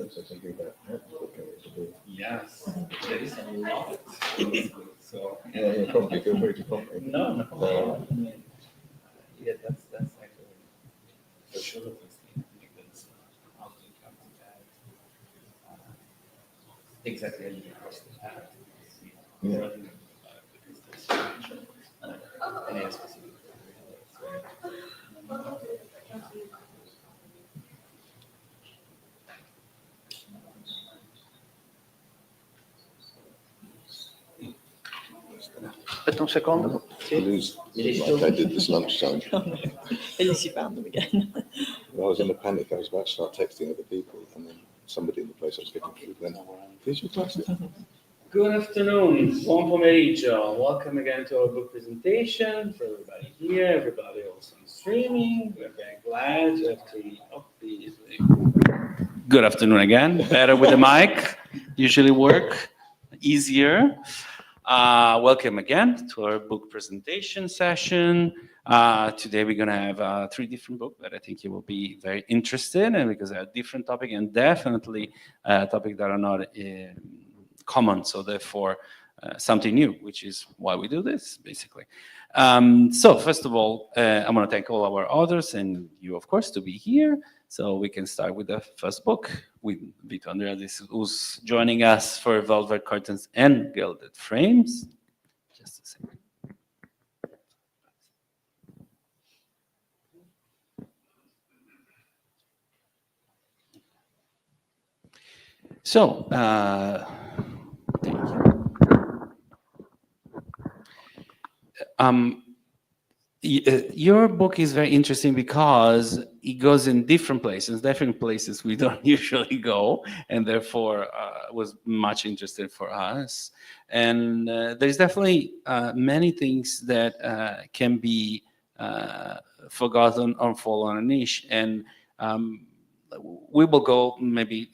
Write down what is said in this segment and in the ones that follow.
also thinking about how to book it. Yes, there is a lot. So Yeah, probably feel free to comment. no. Yeah, that's actually for sure the first thing because how to come to that exactly across the path. Yeah. Because there's any specific. Aspetta un secondo. I lose like I did this lunchtime. At least you found them again. When I was in a panic, I was about to start texting other people, and then somebody in the place I was getting food went, "Did you pass it?" Good afternoon, buon pomeriggio. Welcome again to our book presentation. For everybody here, everybody also on streaming. We're very glad to have Good afternoon again. Better with the mic. Usually work easier. Welcome again to our book presentation session. Today we're going to have 3 different books that I think you will be very interested in because they're a different topic and definitely a topic that are not common. So therefore, something new, which is why we do this, basically. So first of all, I want to thank all our authors and you, of course, to be here. So we can start with the first book with Vito Adriaensens, who's joining us for Velvet Curtains and Gilded Frames. Just a second. So, your book is very interesting because it goes in different places we don't usually go, and therefore was much interesting for us. And there's definitely many things that can be forgotten or fall on a niche. And we will go maybe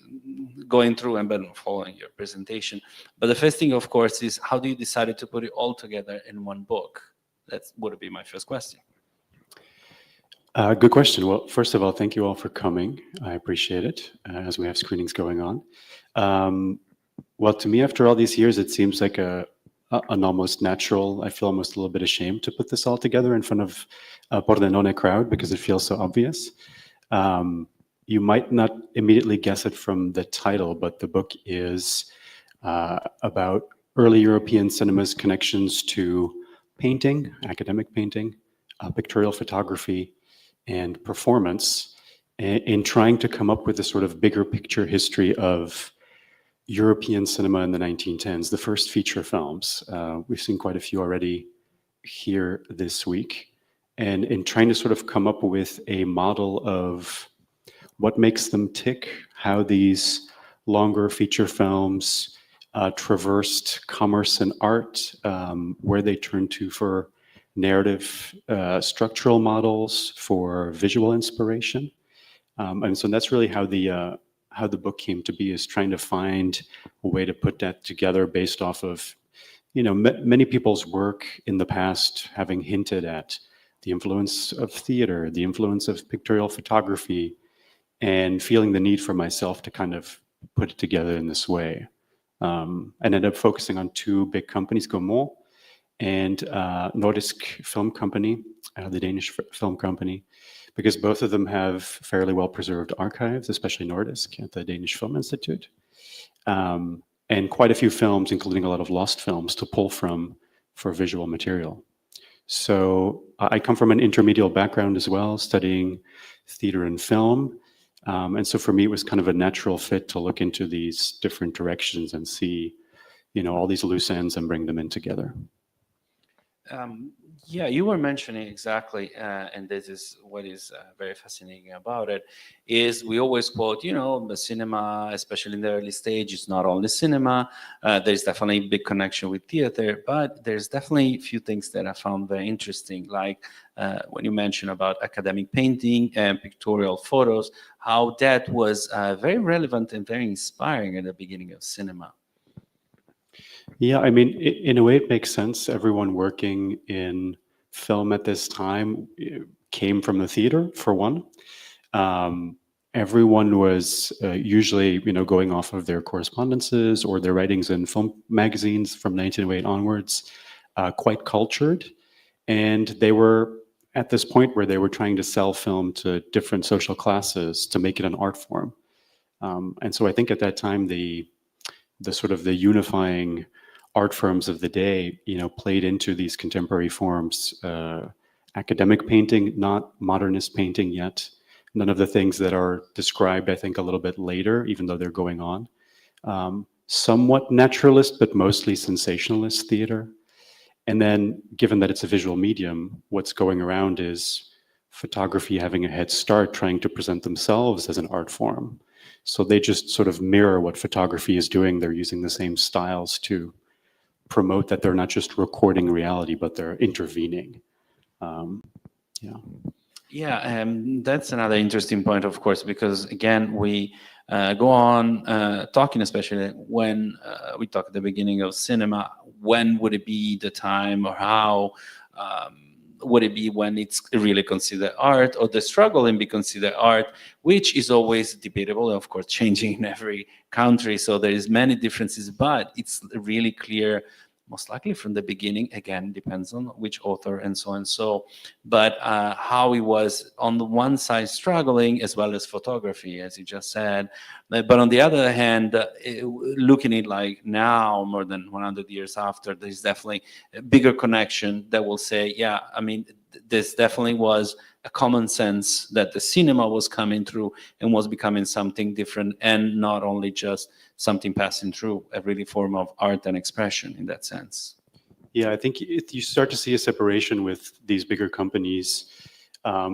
going through and then following your presentation. But the first thing, of course, is how do you decide to put it all together in one book? That would be my first question. Good question. Well, first of all, thank you all for coming. I appreciate it as we have screenings going on. Well, to me, after all these years, it seems like an almost natural, I feel almost a little bit ashamed to put this all together in front of a Pordenone crowd because it feels so obvious. You might not immediately guess it from the title, but the book is about early European cinema's connections to painting, academic painting, pictorial photography, and performance, in trying to come up with a sort of bigger picture history of European cinema in the 1910s, the first feature films. We've seen quite a few already here this week. And in trying to sort of come up with a model of what makes them tick, how these longer feature films traversed commerce and art, where they turned to for narrative structural models, for visual inspiration. And so that's really how the book came to be, is trying to find a way to put that together based off of, many people's work in the past having hinted at the influence of theater, the influence of pictorial photography, and feeling the need for myself to kind of put it together in this way. And ended up focusing on 2 big companies, Gaumont and Nordisk Film Company, the Danish film company, because both of them have fairly well-preserved archives, especially Nordisk at the Danish Film Institute, and quite a few films, including a lot of lost films, to pull from for visual material. So I come from an intermediate background as well, studying theater and film. And so for me, it was kind of a natural fit to look into these different directions and see, all these loose ends and bring them in together. Yeah, you were mentioning exactly, and this is what is very fascinating about it, is we always quote, the cinema, especially in the early stage, is not only cinema. There's definitely a big connection with theater, but there's definitely a few things that I found very interesting, like when you mentioned about academic painting and pictorial photos, how that was very relevant and very inspiring at the beginning of cinema. Yeah, I mean, in a way, it makes sense. Everyone working in film at this time came from the theater, for one. everyone was usually, going off of their correspondences or their writings in film magazines from 1908 onwards, quite cultured. And they were at this point where they were trying to sell film to different social classes to make it an art form. And so I think at that time, the sort of the unifying art forms of the day, played into these contemporary forms, academic painting, not modernist painting yet. None of the things that are described, I think, a little bit later, even though they're going on. Somewhat naturalist, but mostly sensationalist theater. And then, given that it's a visual medium, what's going around is photography having a head start, trying to present themselves as an art form. So they just sort of mirror what photography is doing. They're using the same styles to promote that they're not just recording reality, but they're intervening. Yeah. Yeah, that's another interesting point, of course, because again, we go on talking, especially when we talk at the beginning of cinema, when would it be the time, or how would it be when it's really considered art, or the struggle in being considered art, which is always debatable, and of course, changing in every country. So there is many differences, but it's really clear, most likely from the beginning, again, depends on which author and so and so, but how he was on the one side struggling, as well as photography, as you just said. But on the other hand, looking at it like now, more than 100 years after, there's definitely a bigger connection that will say, yeah, I mean, this definitely was a common sense that the cinema was coming through and was becoming something different, and not only just something passing through, a really form of art and expression in that sense. Yeah, I think you start to see a separation with these bigger companies,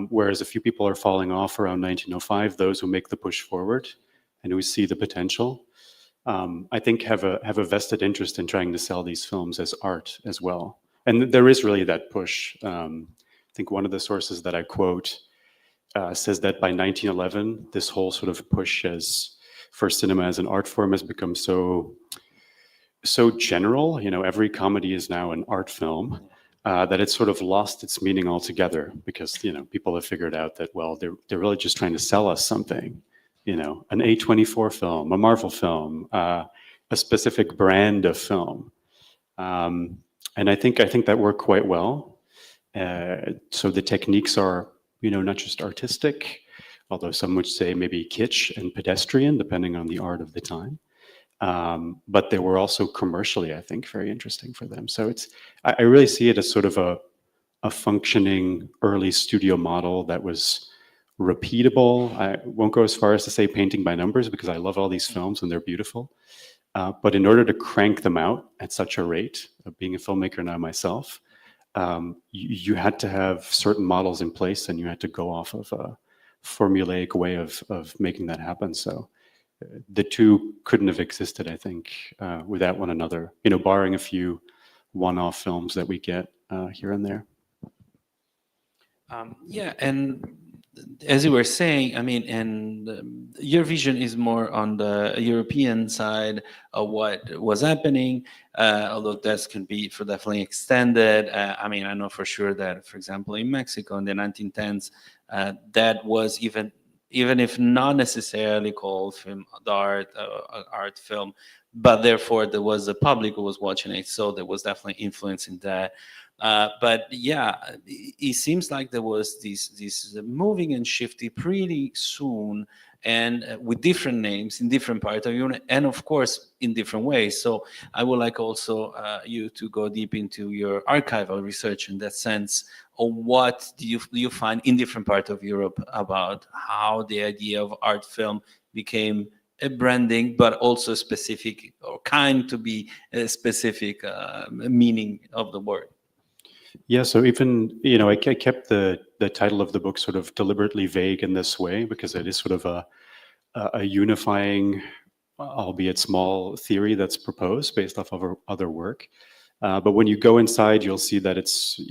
whereas a few people are falling off around 1905, those who make the push forward and who see the potential, I think have a vested interest in trying to sell these films as art as well. And there is really that push. I think one of the sources that I quote says that by 1911, this whole sort of push for cinema as an art form has become so general. Every comedy is now an art film, that it's sort of lost its meaning altogether, because people have figured out that, well, they're really just trying to sell us something. An A24 film, a Marvel film, a specific brand of film, and I think that worked quite well. So the techniques are, not just artistic, although some would say maybe kitsch and pedestrian, depending on the art of the time. But they were also commercially, I think, very interesting for them. So I really see it as sort of a functioning early studio model that was repeatable. I won't go as far as to say painting by numbers, because I love all these films and they're beautiful. But in order to crank them out at such a rate, of being a filmmaker now myself, you had to have certain models in place, and you had to go off of a formulaic way of making that happen. So the two couldn't have existed, I think, without one another, barring a few one-off films that we get here and there. Yeah, and as you were saying, I mean, and your vision is more on the European side of what was happening, although that can be for definitely extended. I mean, I know for sure that, for example, in Mexico in the 1910s, that was even if not necessarily called film art film, but therefore there was a public who was watching it, so there was definitely influence in that. But yeah, it seems like there was this moving and shifting pretty soon, and with different names in different parts of Europe, and of course in different ways. So I would like also you to go deep into your archival research in that sense. Or what do you find in different parts of Europe about how the idea of art film became a branding, but also specific, or kind to be a specific meaning of the word? Yeah, so even, I kept the title of the book sort of deliberately vague in this way, because it is sort of a unifying, albeit small, theory that's proposed based off of other work. But when you go inside, you'll see that it's,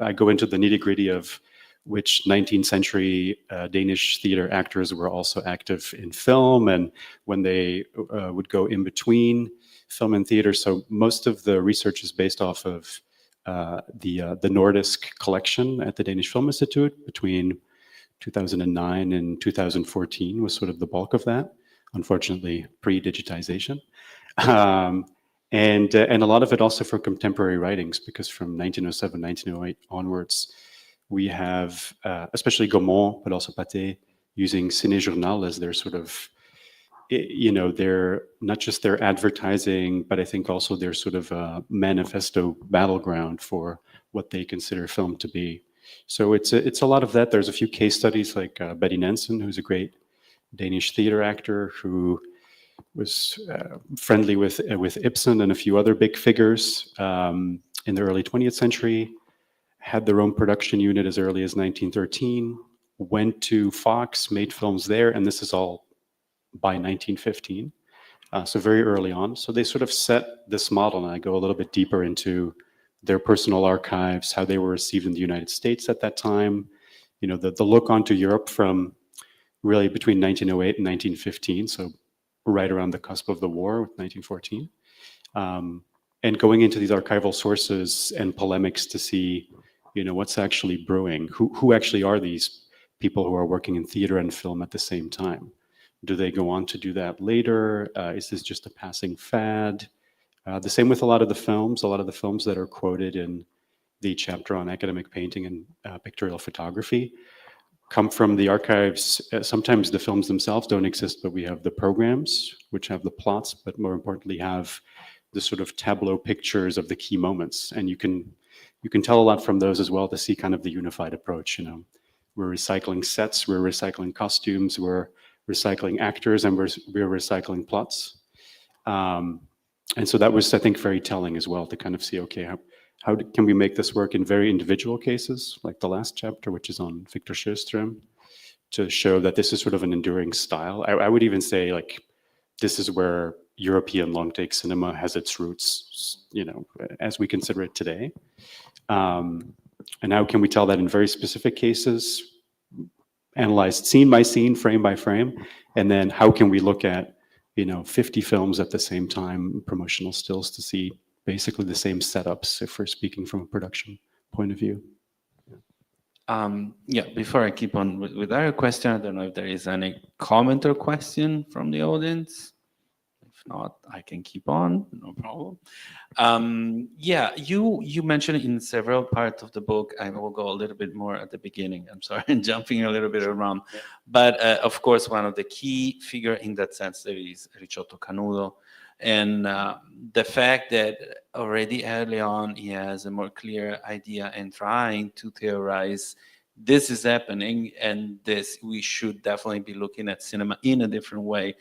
I go into the nitty-gritty of which 19th century Danish theater actors were also active in film, and when they would go in between film and theater. So most of the research is based off of the Nordisk collection at the Danish Film Institute between 2009 and 2014 was sort of the bulk of that. Unfortunately, pre-digitization. And a lot of it also for contemporary writings, because from 1907, 1908 onwards, we have, especially Gaumont, but also Pathé, using Ciné Journal as their sort of, their, not just their advertising, but I think also their sort of manifesto battleground for what they consider film to be. So it's a lot of that. There's a few case studies like Betty Nansen, who's a great Danish theater actor who was friendly with Ibsen and a few other big figures in the early 20th century, had their own production unit as early as 1913, went to Fox, made films there, and this is all by 1915, so very early on. So they sort of set this model, and I go a little bit deeper into their personal archives, how they were received in the United States at that time, the look onto Europe from really between 1908 and 1915, so right around the cusp of the war with 1914, and going into these archival sources and polemics to see, what's actually brewing, who actually are these people who are working in theater and film at the same time. Do they go on to do that later? Is this just a passing fad? The same with a lot of the films that are quoted in the chapter on academic painting and pictorial photography come from the archives. Sometimes the films themselves don't exist, but we have the programs, which have the plots, but more importantly have the sort of tableau pictures of the key moments. And you can tell a lot from those as well to see kind of the unified approach. We're recycling sets, we're recycling costumes, we're recycling actors, and we're recycling plots. And so that was, I think, very telling as well to kind of see, okay, how can we make this work in very individual cases, like the last chapter, which is on Victor Sjöström, to show that this is sort of an enduring style. I would even say, like, this is where European long take cinema has its roots, as we consider it today. And how can we tell that in very specific cases, analyzed scene by scene, frame by frame, and then how can we look at 50 films at the same time, promotional stills, to see basically the same setups if we're speaking from a production point of view. Before I keep on with our question, I don't know if there is any comment or question from the audience. If not, I can keep on, no problem. You mentioned in several parts of the book, I will go a little bit more at the beginning. I'm sorry, I'm jumping a little bit around. Yeah. But of course, one of the key figure in that sense there is Ricciotto Canudo. And the fact that already early on he has a more clear idea and trying to theorize this is happening and this we should definitely be looking at cinema in a different way,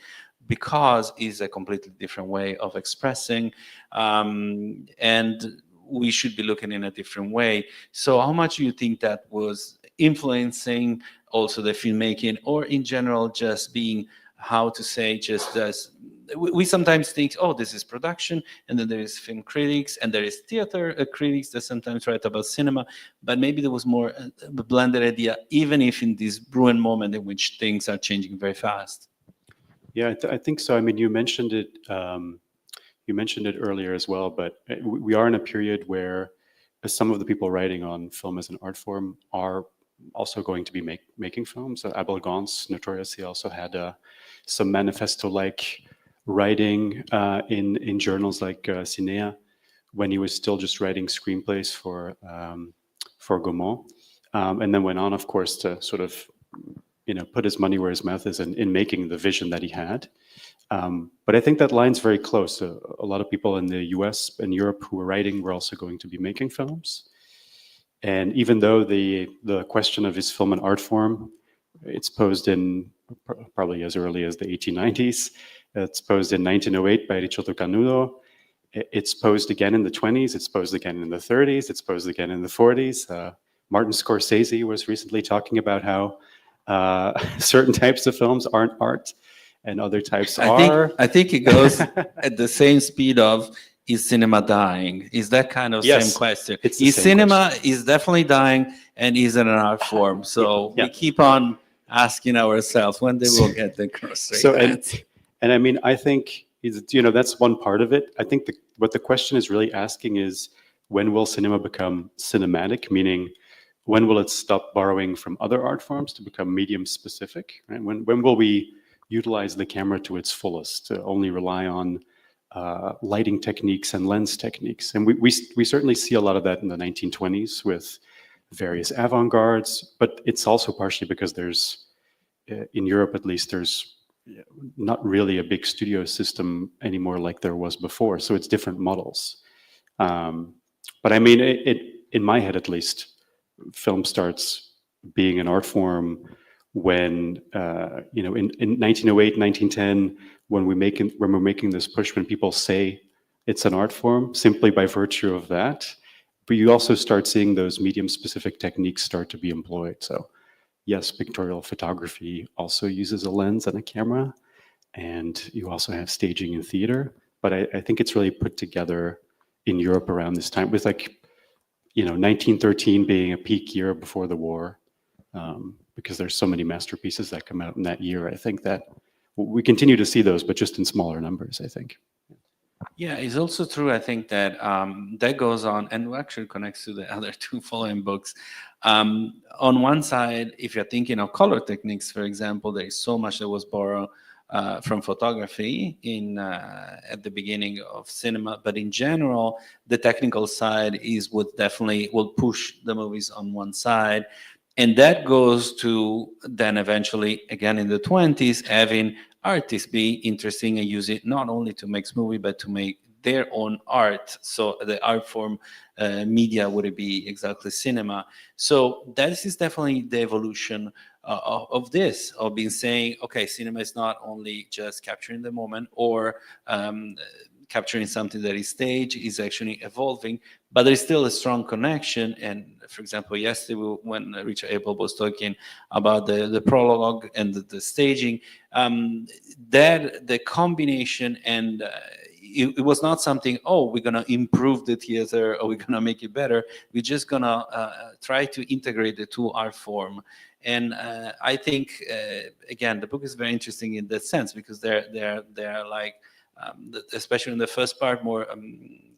because it's a completely different way of expressing, and we should be looking in a different way. So how much do you think that was influencing also the filmmaking, or in general just being, how to say, just as we sometimes think, oh, this is production, and then there is film critics, and there is theater critics that sometimes write about cinema, but maybe there was more a blended idea, even if in this brewing moment in which things are changing very fast. Yeah, I think so. I mean, you mentioned it earlier as well, but we are in a period where some of the people writing on film as an art form are also going to be making films. Abel Gance notoriously also had some manifesto-like writing in journals like Cinea when he was still just writing screenplays for Gaumont, and then went on, of course, to sort of put his money where his mouth is in making the vision that he had. But I think that line's very close. A lot of people in the US and Europe who were writing were also going to be making films. And even though the question of his film and art form, it's posed in probably as early as the 1890s, it's posed in 1908 by Ricciotto Canudo, it's posed again in the 20s, it's posed again in the 30s, it's posed again in the 40s. Martin Scorsese was recently talking about how certain types of films aren't art and other types are. I think it goes at the same speed of, is cinema dying? Is that kind of same question? Is cinema is definitely dying, and is it an art form? So we keep on asking ourselves when they will get the cross. So and I mean, I think that's one part of it. I think what the question is really asking is, when will cinema become cinematic? Meaning, when will it stop borrowing from other art forms to become medium specific? Right? When will we utilize the camera to its fullest, to only rely on lighting techniques and lens techniques? And we certainly see a lot of that in the 1920s with various avant-gardes, but it's also partially because there's, in Europe at least, there's not really a big studio system anymore like there was before. So it's different models. But I mean, in my head at least, film starts being an art form when, in 1908, 1910, when we're making this push, when people say it's an art form simply by virtue of that. But you also start seeing those medium-specific techniques start to be employed. So yes, pictorial photography also uses a lens and a camera, and you also have staging in theater. But I think it's really put together in Europe around this time with 1913 being a peak year before the war, because there's so many masterpieces that come out in that year. I think that we continue to see those, but just in smaller numbers, I think. Yeah, it's also true, I think, that that goes on and actually connects to the other two following books. On one side, if you're thinking of color techniques, for example, there is so much that was borrowed from photography at the beginning of cinema, but in general, the technical side is what definitely will push the movies on one side. And that goes to then eventually, again in the 20s, having artists be interesting and use it not only to make movie, but to make their own art. So the art form media would be exactly cinema. So that is definitely the evolution of this, of being saying, okay, cinema is not only just capturing the moment or capturing something that is staged, is actually evolving, but there's still a strong connection. And for example, yesterday when Richard Abel was talking about the prologue and the staging, that the combination and it was not something, oh, we're going to improve the theater or we're going to make it better. We're just going to try to integrate the two art form. And I think, again, the book is very interesting in that sense because they're like, especially in the first part, more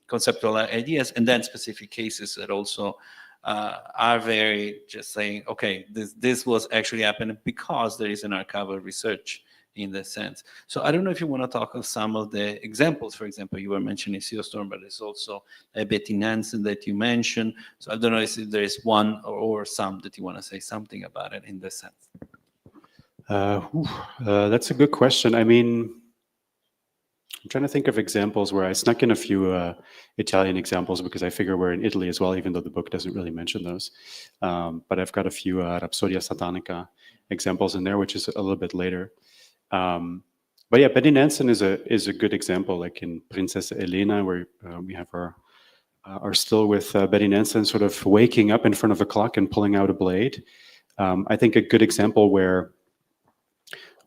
conceptual ideas, and then specific cases that also are very just saying, okay, this was actually happening because there is an archival research in that sense. So I don't know if you want to talk of some of the examples. For example, you were mentioning Sea Storm, but there's also Betty Nansen that you mentioned. So I don't know if there is one or some that you want to say something about it in this sense. That's a good question. I mean, I'm trying to think of examples where I snuck in a few Italian examples because I figure we're in Italy as well, even though the book doesn't really mention those. But I've got a few Rapsodia Satanica examples in there, which is a little bit later. But yeah, Betty Nansen is a good example, like in Princesa Elena, where we have our still with Betty Nansen sort of waking up in front of a clock and pulling out a blade. I think a good example where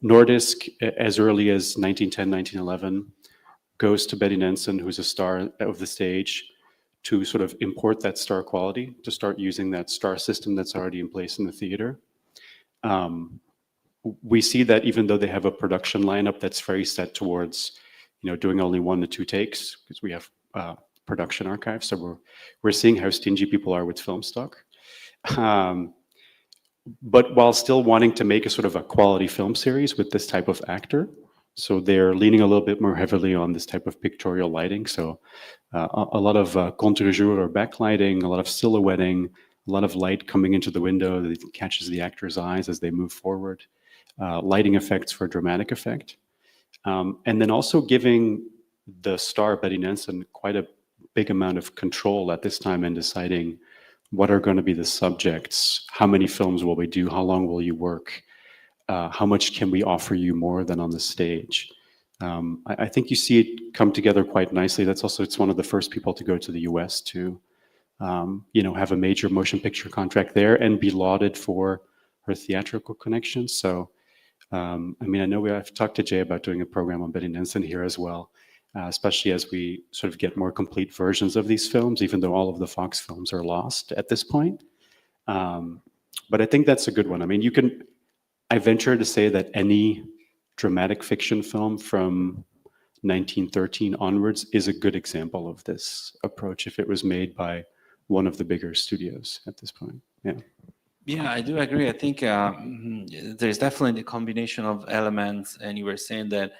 Nordisk, as early as 1910, 1911, goes to Betty Nansen, who's a star of the stage, to sort of import that star quality, to start using that star system that's already in place in the theater. We see that even though they have a production lineup that's very set towards, doing only 1 to 2 takes, because we have production archives, so we're seeing how stingy people are with film stock. But while still wanting to make a sort of a quality film series with this type of actor, so they're leaning a little bit more heavily on this type of pictorial lighting. So a lot of contre-jour or backlighting, a lot of silhouetting, a lot of light coming into the window that catches the actor's eyes as they move forward, lighting effects for dramatic effect. And then also giving the star, Betty Nansen, quite a big amount of control at this time in deciding what are going to be the subjects, how many films will we do, how long will you work, how much can we offer you more than on the stage. I think you see it come together quite nicely. It's one of the first people to go to the US to have a major motion picture contract there and be lauded for her theatrical connections. So, I know I've talked to Jay about doing a program on Betty Nansen here as well, especially as we sort of get more complete versions of these films, even though all of the Fox films are lost at this point. But I think that's a good one. I mean, I venture to say that any dramatic fiction film from 1913 onwards is a good example of this approach if it was made by one of the bigger studios at this point. Yeah. Yeah, I do agree. I think there's definitely the combination of elements, and you were saying that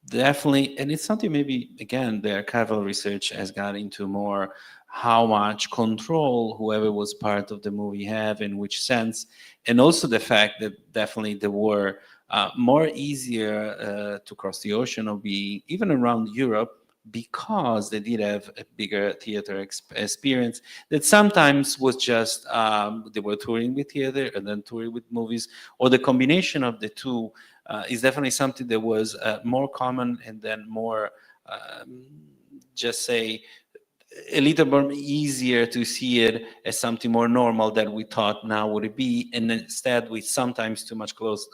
definitely, and it's something maybe, again, the archival research has got into more how much control whoever was part of the movie have, in which sense, and also the fact that definitely there were more easier to cross the ocean or be even around Europe, because they did have a bigger theater experience that sometimes was just they were touring with theater and then touring with movies, or the combination of the two is definitely something that was more common, and then more just say a little more easier to see it as something more normal that we thought now would it be, and instead we sometimes too much close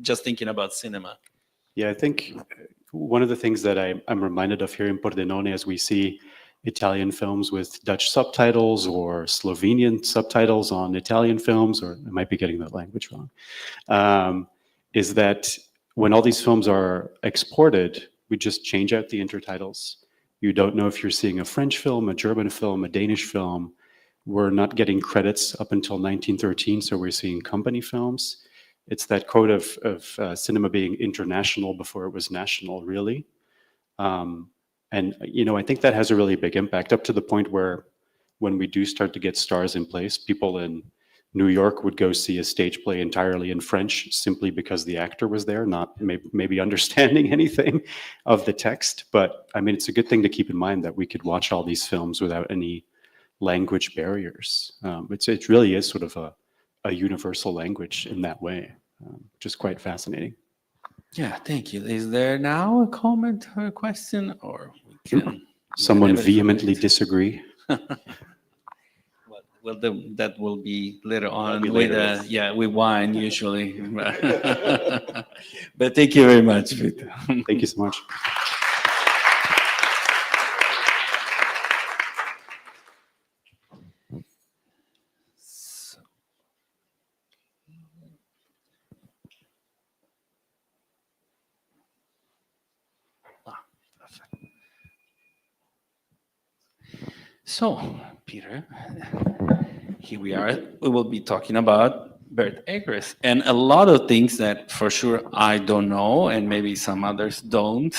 just thinking about cinema. Yeah, I think one of the things that I'm reminded of here in Pordenone as we see Italian films with Dutch subtitles or Slovenian subtitles on Italian films, or I might be getting that language wrong, is that when all these films are exported, we just change out the intertitles. You don't know if you're seeing a French film, a German film, a Danish film. We're not getting credits up until 1913, so we're seeing company films. It's that quote of cinema being international before it was national, really. And, you know, I think that has a really big impact, up to the point where when we do start to get stars in place, people in New York would go see a stage play entirely in French simply because the actor was there, not maybe understanding anything of the text. But I mean, it's a good thing to keep in mind that we could watch all these films without any language barriers. It really is sort of a universal language in that way, which is quite fascinating. Yeah, thank you. Is there now a comment or a question, or we can? Someone vehemently disagree? Well, that will be later on be with later. with wine usually. But thank you very much, Vito. Thank you so much. So, Peter, here we are. We will be talking about Birt Acres and a lot of things that for sure I don't know, and maybe some others don't.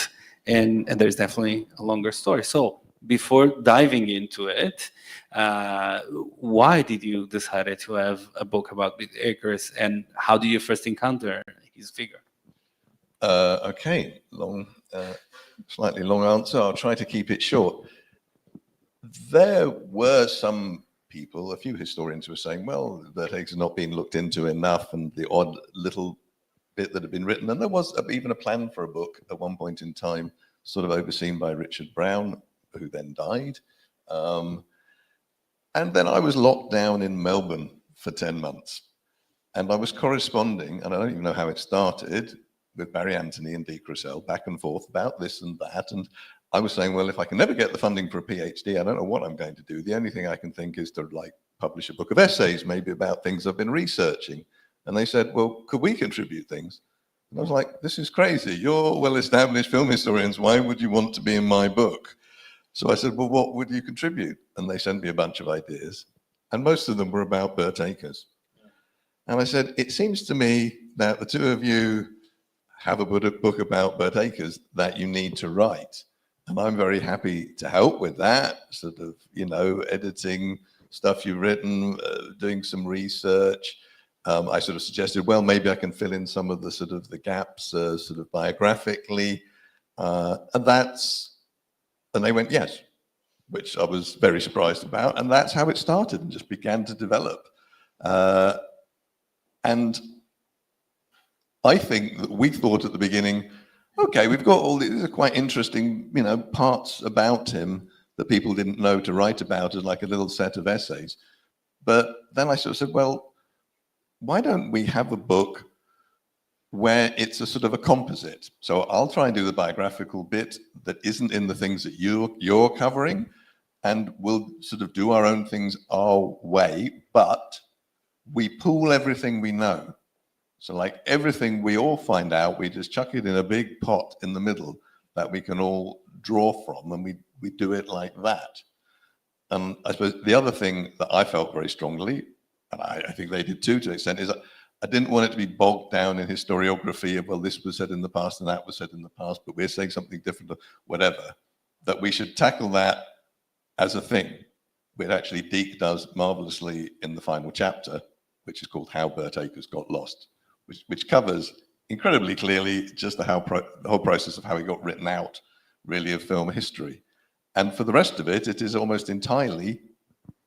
And there's definitely a longer story. So, before diving into it, why did you decide to have a book about Birt Acres, and how do you first encounter his figure? Okay, slightly long answer. I'll try to keep it short. There were some people, a few historians who were saying, well, Birt Acres has not been looked into enough, and the odd little bit that had been written. And there was even a plan for a book at one point in time, sort of overseen by Richard Brown, who then died. And then I was locked down in Melbourne for 10 months. And I was corresponding, and I don't even know how it started, with Barry Anthony and Deac Rossell back and forth about this and that. And I was saying, well, if I can never get the funding for a PhD, I don't know what I'm going to do. The only thing I can think is to publish a book of essays, maybe about things I've been researching. And they said, well, could we contribute things? And I was like, this is crazy. You're well-established film historians. Why would you want to be in my book? So I said, well, what would you contribute? And they sent me a bunch of ideas. And most of them were about Birt Acres. And I said, it seems to me that the two of you have a book about Birt Acres that you need to write. And I'm very happy to help with that, sort of, editing stuff you've written, doing some research. I sort of suggested, well, maybe I can fill in some of the sort of the gaps, sort of biographically. And they went, yes, which I was very surprised about. And that's how it started and just began to develop. And I think that we thought at the beginning, okay, we've got all these are quite interesting, parts about him that people didn't know to write about as like a little set of essays. But then I sort of said, well, why don't we have a book where it's a sort of a composite? So I'll try and do the biographical bit that isn't in the things that you're covering, and we'll sort of do our own things our way, but we pool everything we know. So like everything we all find out, we just chuck it in a big pot in the middle that we can all draw from, and we do it like that. And I suppose the other thing that I felt very strongly, and I think they did too to an extent, is that I didn't want it to be bogged down in historiography of, well, this was said in the past and that was said in the past, but we're saying something different or whatever, that we should tackle that as a thing, which actually Deac does marvelously in the final chapter, which is called How Birt Acres Got Lost, which covers incredibly clearly just the whole process of how he got written out, really, of film history. And for the rest of it, it is almost entirely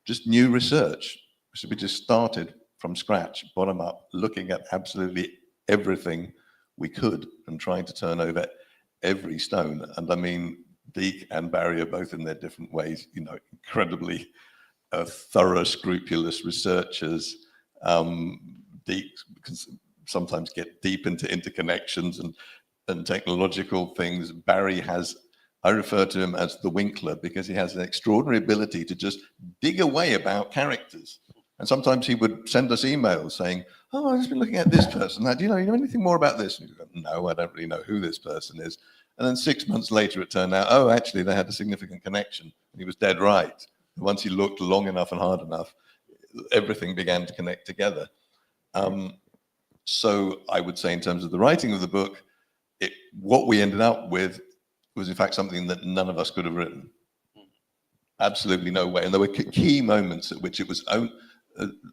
just new research. So we just started from scratch, bottom up, looking at absolutely everything we could and trying to turn over every stone. And I mean, Deac and Barry are both in their different ways, incredibly thorough, scrupulous researchers. Deac can sometimes get deep into interconnections and technological things. Barry has, I refer to him as the Winkler because he has an extraordinary ability to just dig away about characters. And sometimes he would send us emails saying, oh, I've just been looking at this person. Do you know anything more about this? And we go, no, I don't really know who this person is. And then 6 months later, it turned out, oh, actually, they had a significant connection. And he was dead right. Once he looked long enough and hard enough, everything began to connect together. So I would say in terms of the writing of the book, what we ended up with was in fact something that none of us could have written. Absolutely no way. And there were key moments at which it was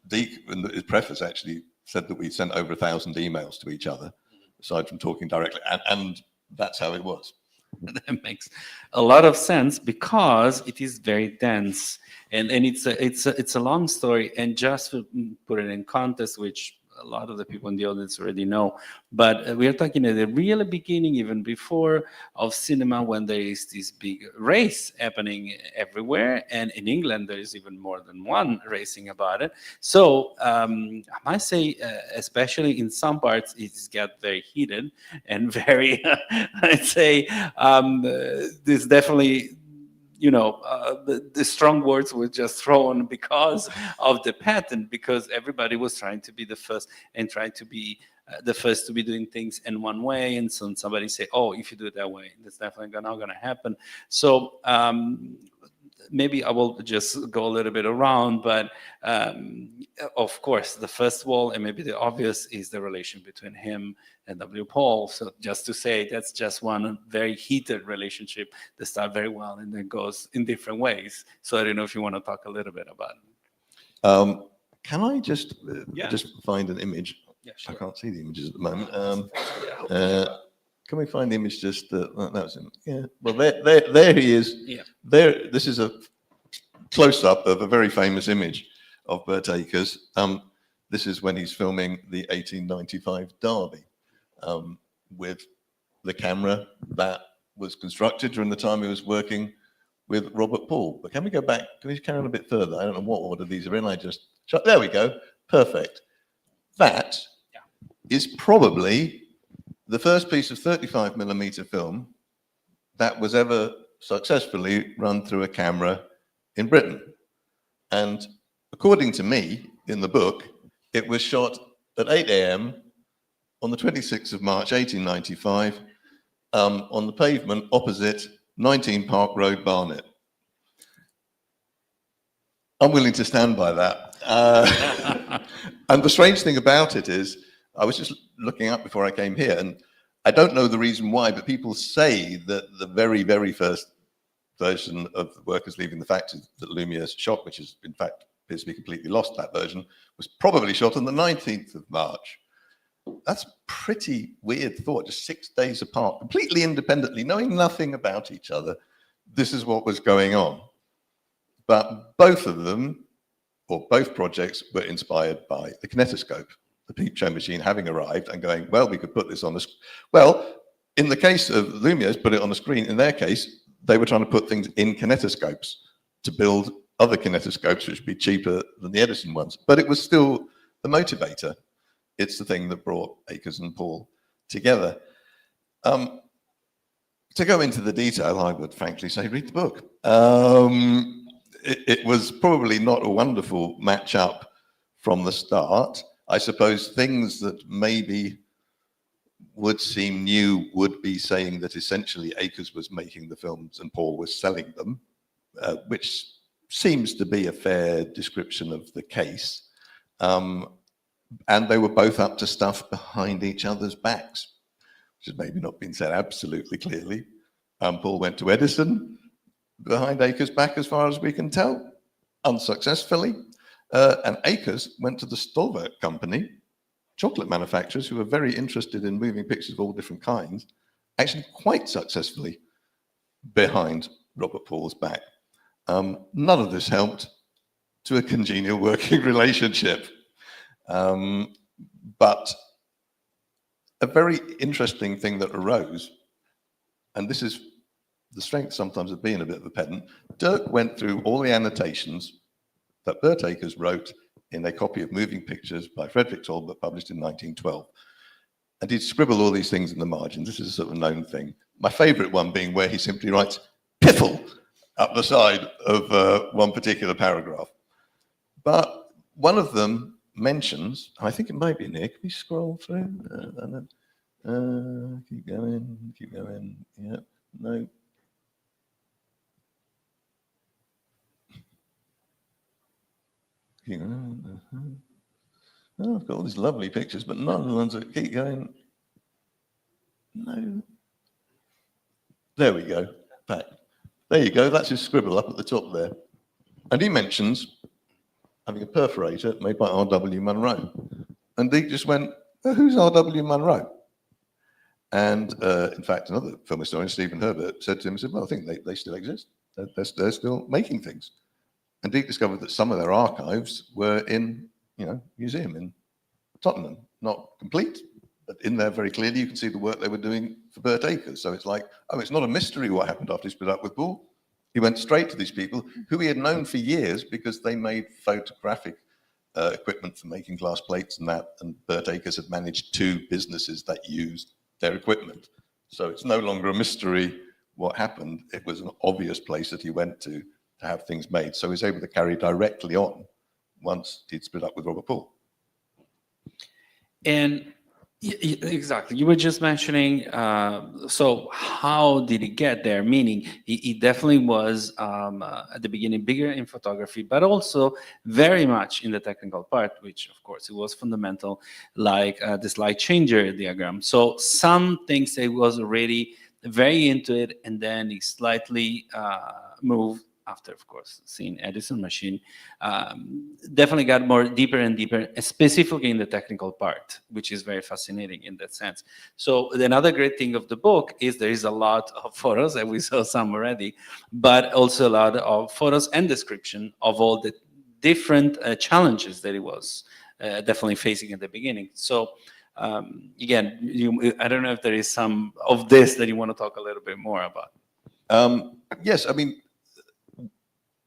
Deac, in his preface, actually said that we sent over 1,000 emails to each other, aside from talking directly. And that's how it was. That makes a lot of sense because it is very dense and it's a long story. And just to put it in context, which a lot of the people in the audience already know, but we are talking at the real beginning, even before of cinema, when there is this big race happening everywhere, and in England there is even more than one racing about it. So I must say, especially in some parts, it's got very heated and very, I'd say, this definitely. The strong words were just thrown because of the patent, because everybody was trying to be the first and trying to be the first to be doing things in one way. And so somebody say, oh, if you do it that way, that's definitely not going to happen. So maybe I will just go a little bit around, but of course, the first wall, and maybe the obvious, is the relation between him and W. Paul. So just to say, that's just one very heated relationship that starts very well and then goes in different ways. So I don't know if you want to talk a little bit about it. Can I just find an image? Yeah, sure. I can't see the images at the moment. Can we find the image just that was him? Yeah. Well, there he is. Yeah. There. This is a close-up of a very famous image of Birt Acres. This is when he's filming the 1895 Derby with the camera that was constructed during the time he was working with Robert Paul. But can we go back? Can we carry on a bit further? I don't know what order these are in. There we go. Perfect. That is probably the first piece of 35mm film that was ever successfully run through a camera in Britain. And according to me, in the book, it was shot at 8 a.m. on the 26th of March, 1895, on the pavement opposite 19 Park Road, Barnet. I'm willing to stand by that. And the strange thing about it is, I was just looking up before I came here, and I don't know the reason why, but people say that the very, very first version of The Workers Leaving the Factory that Lumiere shot, which is in fact appears to be completely lost, that version, was probably shot on the 19th of March. That's pretty weird thought, just 6 days apart, completely independently, knowing nothing about each other. This is what was going on. But both of them, or both projects, were inspired by the kinetoscope, the peep show machine having arrived and going, well, we could put this on the well, in the case of Lumiere's, put it on the screen. In their case, they were trying to put things in kinetoscopes to build other kinetoscopes, which would be cheaper than the Edison ones. But it was still the motivator. It's the thing that brought Acres and Paul together. To go into the detail, I would frankly say read the book. It was probably not a wonderful match-up from the start. I suppose things that maybe would seem new would be saying that essentially Acres was making the films and Paul was selling them, which seems to be a fair description of the case. And they were both up to stuff behind each other's backs, which has maybe not been said absolutely clearly. Paul went to Edison behind Akers' back, as far as we can tell, unsuccessfully. And Akers went to the Stolberg company, chocolate manufacturers who were very interested in moving pictures of all different kinds, actually quite successfully behind Robert Paul's back. None of this helped to a congenial working relationship. But a very interesting thing that arose, and this is the strength sometimes of being a bit of a pedant, Dirk went through all the annotations that Birt Akers wrote in a copy of Moving Pictures by Frederick Tolbert, published in 1912. And he'd scribble all these things in the margins. This is a sort of known thing. My favorite one being where he simply writes piffle up the side of one particular paragraph. But one of them mentions, I think it might be in here, can we scroll through? Keep going, yeah, no. Keep going, Oh, I've got all these lovely pictures, but none of the ones that keep going. No. There we go, back. There you go, that's his scribble up at the top there. And he mentions having a perforator made by R.W. Munro. And Deac just went, oh, who's R.W. Munro? And in fact, another film historian, Stephen Herbert, said to him, well, I think they still exist. They're still making things. And Deac discovered that some of their archives were in, museum in Tottenham. Not complete, but in there very clearly you can see the work they were doing for Birt Akers. So it's like, oh, it's not a mystery what happened after he split up with Paul. He went straight to these people who he had known for years because they made photographic equipment for making glass plates and that, and Birt Akers had managed 2 businesses that used their equipment. So it's no longer a mystery what happened. It was an obvious place that he went to have things made. So he was able to carry directly on once he'd split up with Robert Paul. And exactly, you were just mentioning, so how did he get there? Meaning, he definitely was at the beginning bigger in photography, but also very much in the technical part, which of course it was fundamental, like the slide changer diagram. So some things he was already very into it, and then he slightly moved after, of course, seeing Edison machine, definitely got more deeper and deeper, specifically in the technical part, which is very fascinating in that sense. So another great thing of the book is there is a lot of photos, and we saw some already, but also a lot of photos and description of all the different challenges that he was definitely facing at the beginning. So again, I don't know if there is some of this that you want to talk a little bit more about. Yes, I mean,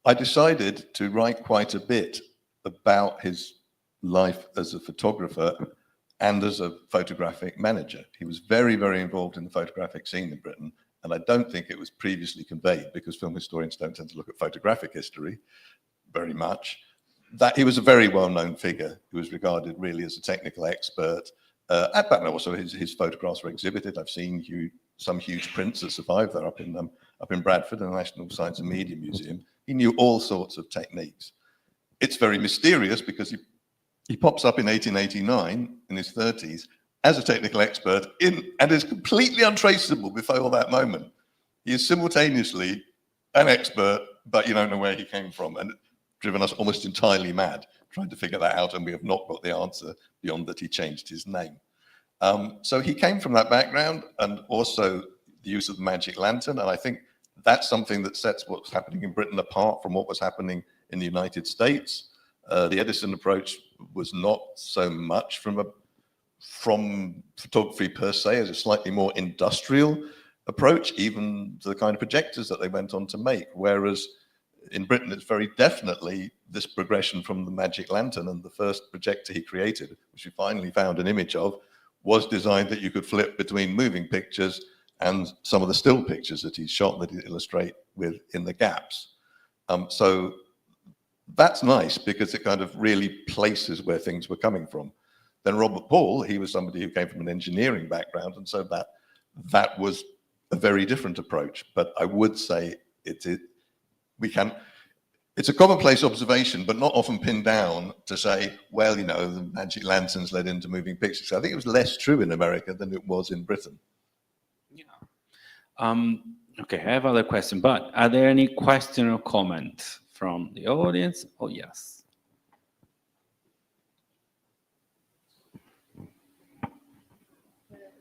I decided to write quite a bit about his life as a photographer and as a photographic manager. He was very, very involved in the photographic scene in Britain, and I don't think it was previously conveyed, because film historians don't tend to look at photographic history very much, that he was a very well-known figure who was regarded really as a technical expert. But also his photographs were exhibited. I've seen some huge prints that survive there up in Bradford in the National Science and Media Museum. He knew all sorts of techniques. It's very mysterious because he pops up in 1889 in his 30s as a technical expert and is completely untraceable before that moment. He is simultaneously an expert, but you don't know where he came from, and driven us almost entirely mad trying to figure that out, and we have not got the answer beyond that he changed his name. So he came from that background, and also the use of the magic lantern, and I think that's something that sets what's happening in Britain apart from what was happening in the United States. The Edison approach was not so much from photography per se as a slightly more industrial approach, even to the kind of projectors that they went on to make. Whereas in Britain, it's very definitely this progression from the magic lantern, and the first projector he created, which we finally found an image of, was designed that you could flip between moving pictures and some of the still pictures that he shot that he illustrate with in the gaps. So that's nice because it kind of really places where things were coming from. Then Robert Paul, he was somebody who came from an engineering background, and so that was a very different approach. But I would say it's a commonplace observation, but not often pinned down to say, well, the magic lanterns led into moving pictures. I think it was less true in America than it was in Britain. Yeah. Okay, I have other questions, but are there any question or comment from the audience? Oh, yes.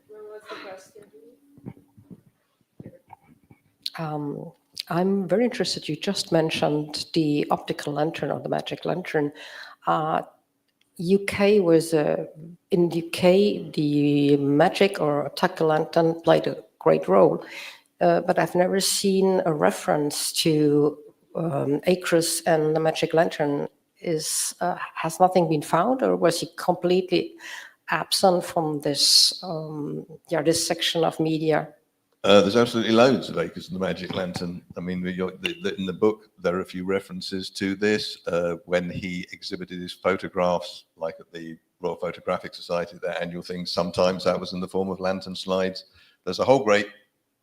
Where was the question? I'm very interested. You just mentioned the optical lantern or the magic lantern. UK was in the UK, the magic or optical lantern played a great role, but I've never seen a reference to Acres and the magic lantern. Has nothing been found, or was he completely absent from this this section of media? There's absolutely loads of Acres and the Magic Lantern. I mean, in the book, there are a few references to this. When he exhibited his photographs, like at the Royal Photographic Society, their annual thing, sometimes that was in the form of lantern slides. There's a whole great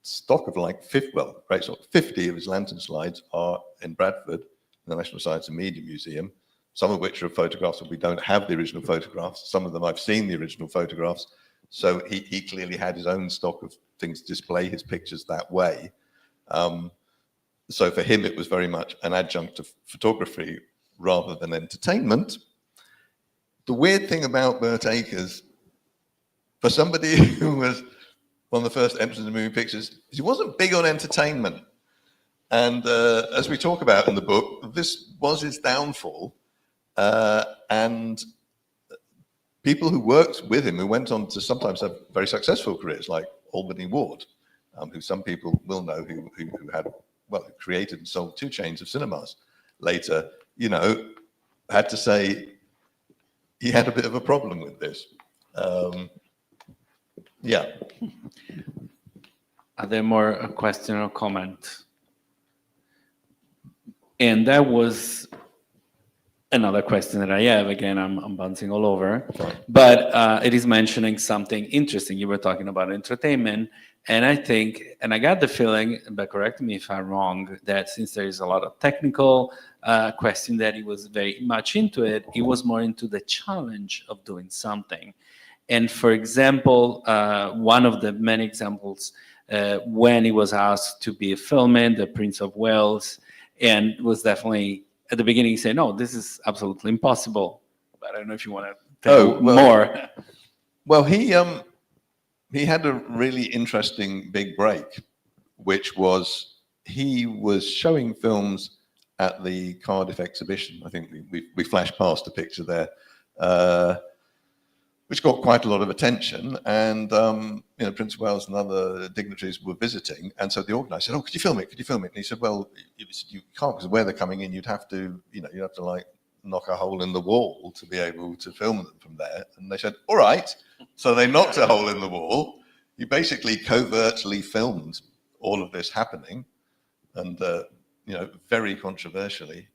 stock of 50 of his lantern slides are in Bradford, in the National Science and Media Museum, some of which are photographs, but we don't have the original photographs. Some of them I've seen the original photographs. So he clearly had his own stock of things to display his pictures that way. So for him, it was very much an adjunct of photography rather than entertainment. The weird thing about Birt Acres, for somebody who was one of the first entrants in moving pictures, is he wasn't big on entertainment. And as we talk about in the book, this was his downfall. And people who worked with him, who went on to sometimes have very successful careers, like Albany Ward, who some people will know, who created and sold 2 chains of cinemas. Later, had to say he had a bit of a problem with this. Yeah. Are there more question or comment? And that was another question that I have. Again, I'm bouncing all over. Right. But it is mentioning something interesting. You were talking about entertainment. And I think, and I got the feeling, but correct me if I'm wrong, that since there is a lot of technical question that he was very much into it, he was more into the challenge of doing something. And for example, one of the many examples, when he was asked to be a filmman, the Prince of Wales, and was definitely, at the beginning, he said, no, this is absolutely impossible. But I don't know if you want to tell more. Well, he had a really interesting big break, which was he was showing films at the Cardiff exhibition. I think we flashed past a picture there, which got quite a lot of attention. And Prince of Wales and other dignitaries were visiting, and so the organizer said, "Oh, could you film it? Could you film it?" And he said, "Well, you can't, because where they're coming in, you'd have to like knock a hole in the wall to be able to film them from there." And they said, "All right." So they knocked a hole in the wall. He basically covertly filmed all of this happening, and very controversially,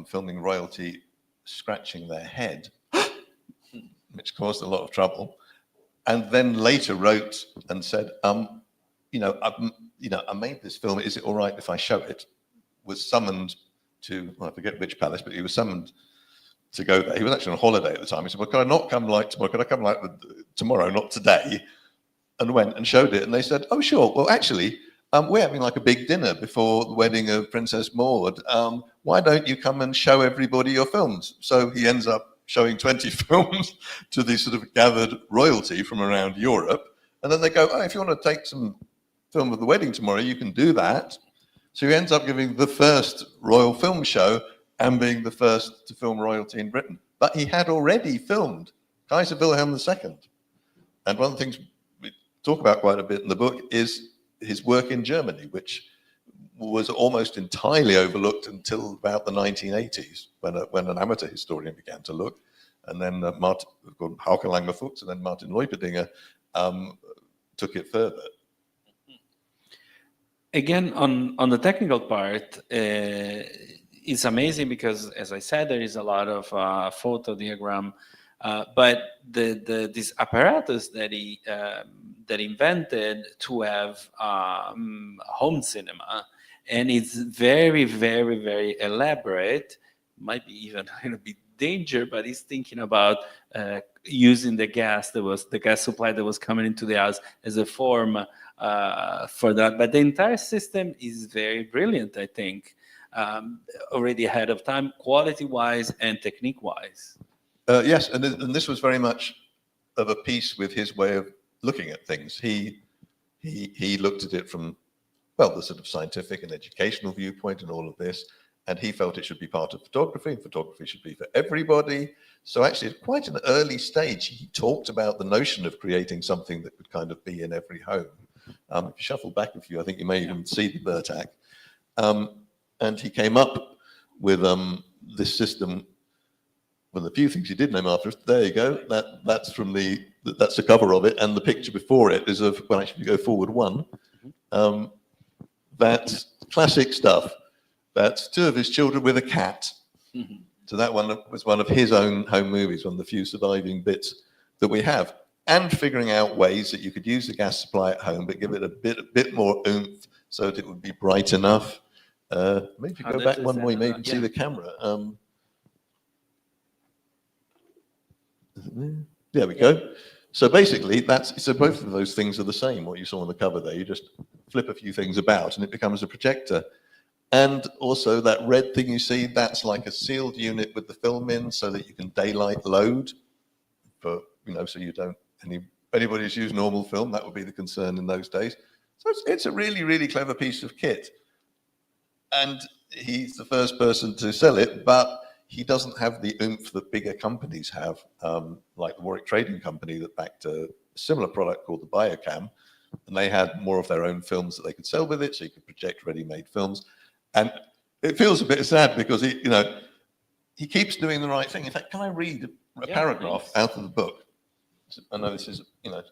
filming royalty scratching their head, which caused a lot of trouble. And then later wrote and said, I made this film. Is it all right if I show it? Was summoned to, I forget which palace, but he was summoned to go there. He was actually on holiday at the time. He said, "Well, could I not come tomorrow? Could I come tomorrow, not today?" And went and showed it. And they said, "Oh, sure. Well, actually, we're having like a big dinner before the wedding of Princess Maud. Why don't you come and show everybody your films?" So he ends up showing 20 films to the sort of gathered royalty from around Europe. And then they go, "Oh, if you want to take some film of the wedding tomorrow, you can do that." So he ends up giving the first royal film show and being the first to film royalty in Britain. But he had already filmed Kaiser Wilhelm II. And one of the things we talk about quite a bit in the book is his work in Germany, which was almost entirely overlooked until about the 1980s, when an amateur historian began to look. And then Hauke Lange-Fuchs and then Martin Leuperdinger took it further. Again, on the technical part, it's amazing because, as I said, there is a lot of photo diagram, but this apparatus that he invented to have home cinema and it's very, very, very elaborate. Might be even a little bit danger, but he's thinking about using the gas supply that was coming into the house as a form for that. But the entire system is very brilliant, I think, already ahead of time, quality-wise and technique-wise. Yes, and this was very much of a piece with his way of looking at things. He looked at it from, well, the sort of scientific and educational viewpoint and all of this, and he felt it should be part of photography, and photography should be for everybody. So actually, at quite an early stage, he talked about the notion of creating something that could kind of be in every home. If you shuffle back a few, I think you may even see the Birt. And he came up with this system. One of the few things he did name after us. There you go. That's from that's the cover of it, and the picture before it is of, well, actually, you go forward one. That's classic stuff. That's two of his children with a cat. Mm-hmm. So that one was one of his own home movies, one of the few surviving bits that we have. And figuring out ways that you could use the gas supply at home, but give it a bit more oomph so that it would be bright enough. Maybe if you go back one more, you may even see the camera. There we go. So basically, so both of those things are the same. What you saw on the cover there, you just flip a few things about, and it becomes a projector. And also that red thing you see, that's like a sealed unit with the film in, so that you can daylight load. For so you don't anybody who's used normal film, that would be the concern in those days. So it's a really, really clever piece of kit. And he's the first person to sell it, but he doesn't have the oomph that bigger companies have, like the Warwick Trading Company that backed a similar product called the Biocam, and they had more of their own films that they could sell with it, so you could project ready-made films. And it feels a bit sad because he keeps doing the right thing. In fact, can I read a paragraph out of the book? I know this is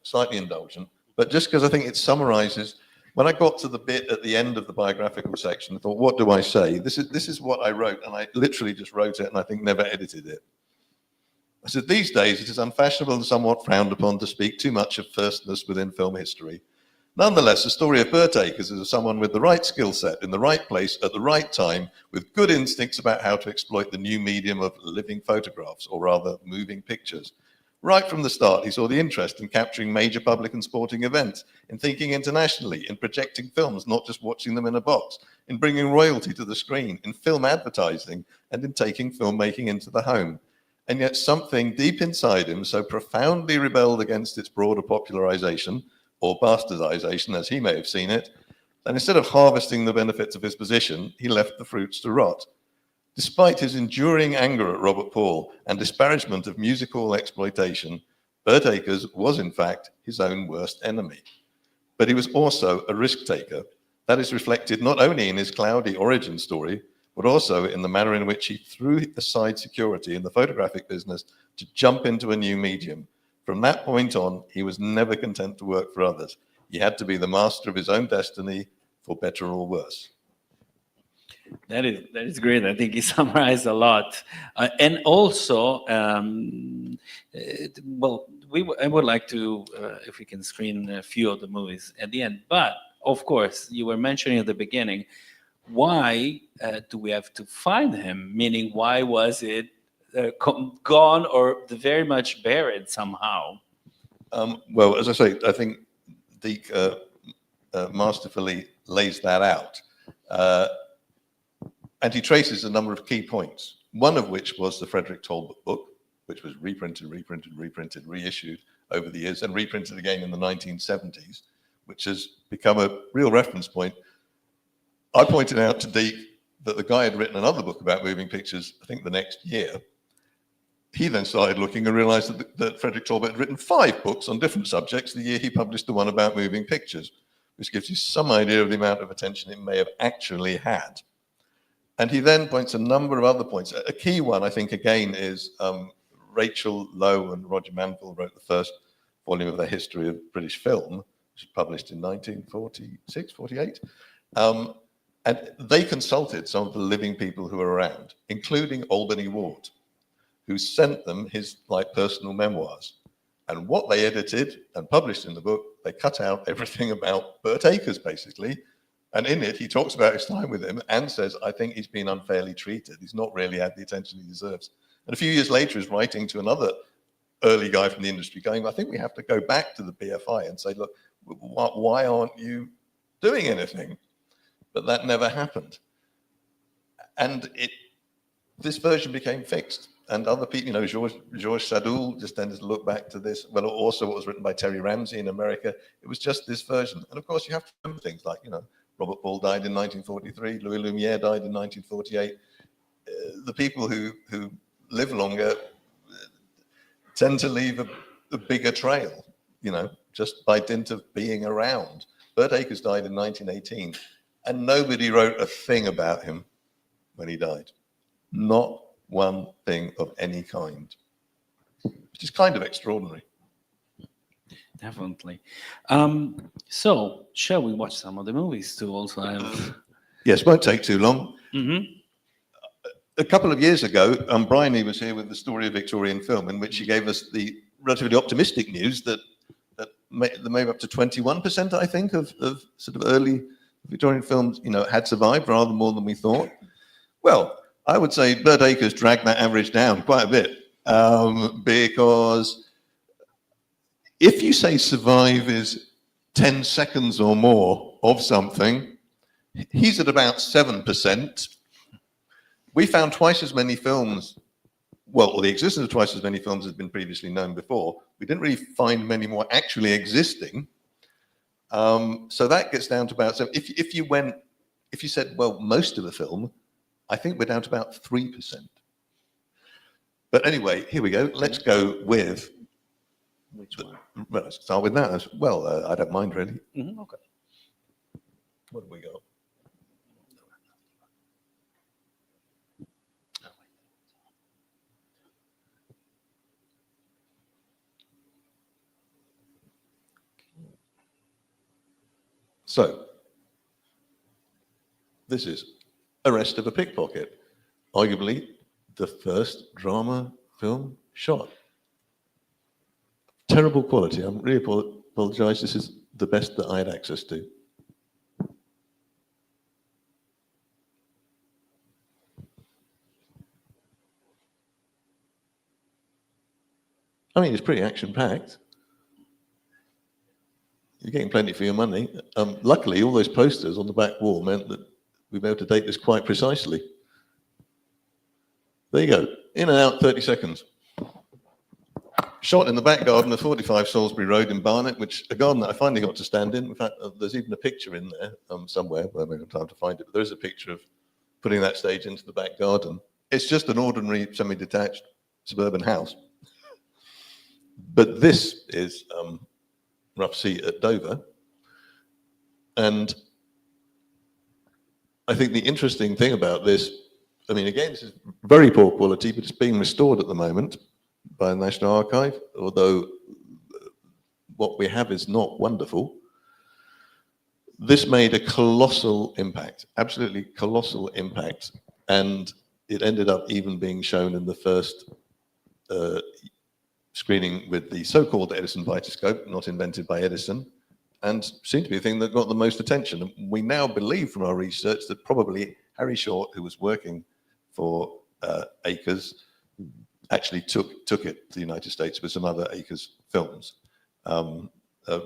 slightly indulgent, but just because I think it summarizes. When I got to the bit at the end of the biographical section, I thought, what do I say? This is what I wrote, and I literally just wrote it, and I think never edited it. I said, these days it is unfashionable and somewhat frowned upon to speak too much of firstness within film history. Nonetheless, the story of Birt is of someone with the right skill set, in the right place, at the right time, with good instincts about how to exploit the new medium of living photographs, or rather, moving pictures. Right from the start, he saw the interest in capturing major public and sporting events, in thinking internationally, in projecting films, not just watching them in a box, in bringing royalty to the screen, in film advertising, and in taking filmmaking into the home. And yet something deep inside him so profoundly rebelled against its broader popularization, or bastardization, as he may have seen it, that instead of harvesting the benefits of his position, he left the fruits to rot. Despite his enduring anger at Robert Paul and disparagement of musical exploitation, Birt was in fact his own worst enemy. But he was also a risk taker. That is reflected not only in his cloudy origin story, but also in the manner in which he threw aside security in the photographic business to jump into a new medium. From that point on, he was never content to work for others. He had to be the master of his own destiny, for better or worse. That is great. I think he summarized a lot. And also, I would like to, if we can screen a few of the movies at the end. But, of course, you were mentioning at the beginning, why do we have to find him? Meaning, why was it gone or very much buried somehow? Well, as I say, I think Deac masterfully lays that out. And he traces a number of key points, one of which was the Frederick Talbot book, which was reprinted, reissued over the years, and reprinted again in the 1970s, which has become a real reference point. I pointed out to Deac that the guy had written another book about moving pictures, I think the next year. He then started looking and realized that Frederick Talbot had written 5 books on different subjects the year he published the one about moving pictures, which gives you some idea of the amount of attention it may have actually had. And he then points a number of other points. A key one, I think, again, is Rachel Lowe and Roger Manville wrote the first volume of their history of British film, which was published in 1946, 48. And they consulted some of the living people who were around, including Albany Ward, who sent them his personal memoirs. And what they edited and published in the book, they cut out everything about Birt, basically, And in it, he talks about his time with him and says, I think he's been unfairly treated. He's not really had the attention he deserves. And a few years later, he's writing to another early guy from the industry going, I think we have to go back to the BFI and say, look, why aren't you doing anything? But that never happened. And this version became fixed. And other people, you know, Georges Sadoul just tended to look back to this. Well, also what was written by Terry Ramsey in America. It was just this version. And of course, you have to remember things like, you know, Robert Ball died in 1943. Louis Lumière died in 1948. The people who live longer tend to leave a bigger trail, you know, just by dint of being around. Birt Acres died in 1918, and nobody wrote a thing about him when he died. Not one thing of any kind, which is kind of extraordinary. Definitely. So, shall we watch some of the movies to also have... Yes, won't take too long. Mm-hmm. A couple of years ago, Bryony was here with the story of Victorian film, in which she gave us the relatively optimistic news that maybe up to 21%, I think, of sort of early Victorian films, you know, had survived rather more than we thought. Well, I would say Birt Acres dragged that average down quite a bit, because if you say survive is 10 seconds or more of something, he's at about 7%. We found twice as many films, well, the existence of twice as many films has been previously known before. We didn't really find many more actually existing. So that gets down to about, so if you said, well, most of the film, I think we're down to about 3%. But anyway, here we go. Let's go with... Which one? Well, let's start with that as well. I don't mind, really. Mm-hmm. Okay. What have we got? So, this is Arrest of a Pickpocket, arguably the first drama film shot. Terrible quality. I'm really apologize. This is the best that I had access to. I mean, it's pretty action-packed. You're getting plenty for your money. Luckily, all those posters on the back wall meant that we'd be able to date this quite precisely. There you go. In and out, 30 seconds. Shot in the back garden of 45 Salisbury Road in Barnet, which a garden that I finally got to stand in. In fact, there's even a picture in there somewhere. Well, I don't have time to find it, but there is a picture of putting that stage into the back garden. It's just an ordinary semi-detached suburban house. But this is Rough Sea at Dover. And I think the interesting thing about this, I mean, again, this is very poor quality, but it's being restored at the moment by the National Archive, although what we have is not wonderful. This made a colossal impact, absolutely colossal impact, and it ended up even being shown in the first screening with the so-called Edison Vitascope, not invented by Edison, and seemed to be the thing that got the most attention. And we now believe from our research that probably Harry Short, who was working for Acres, actually took it to the United States with some other Acres films.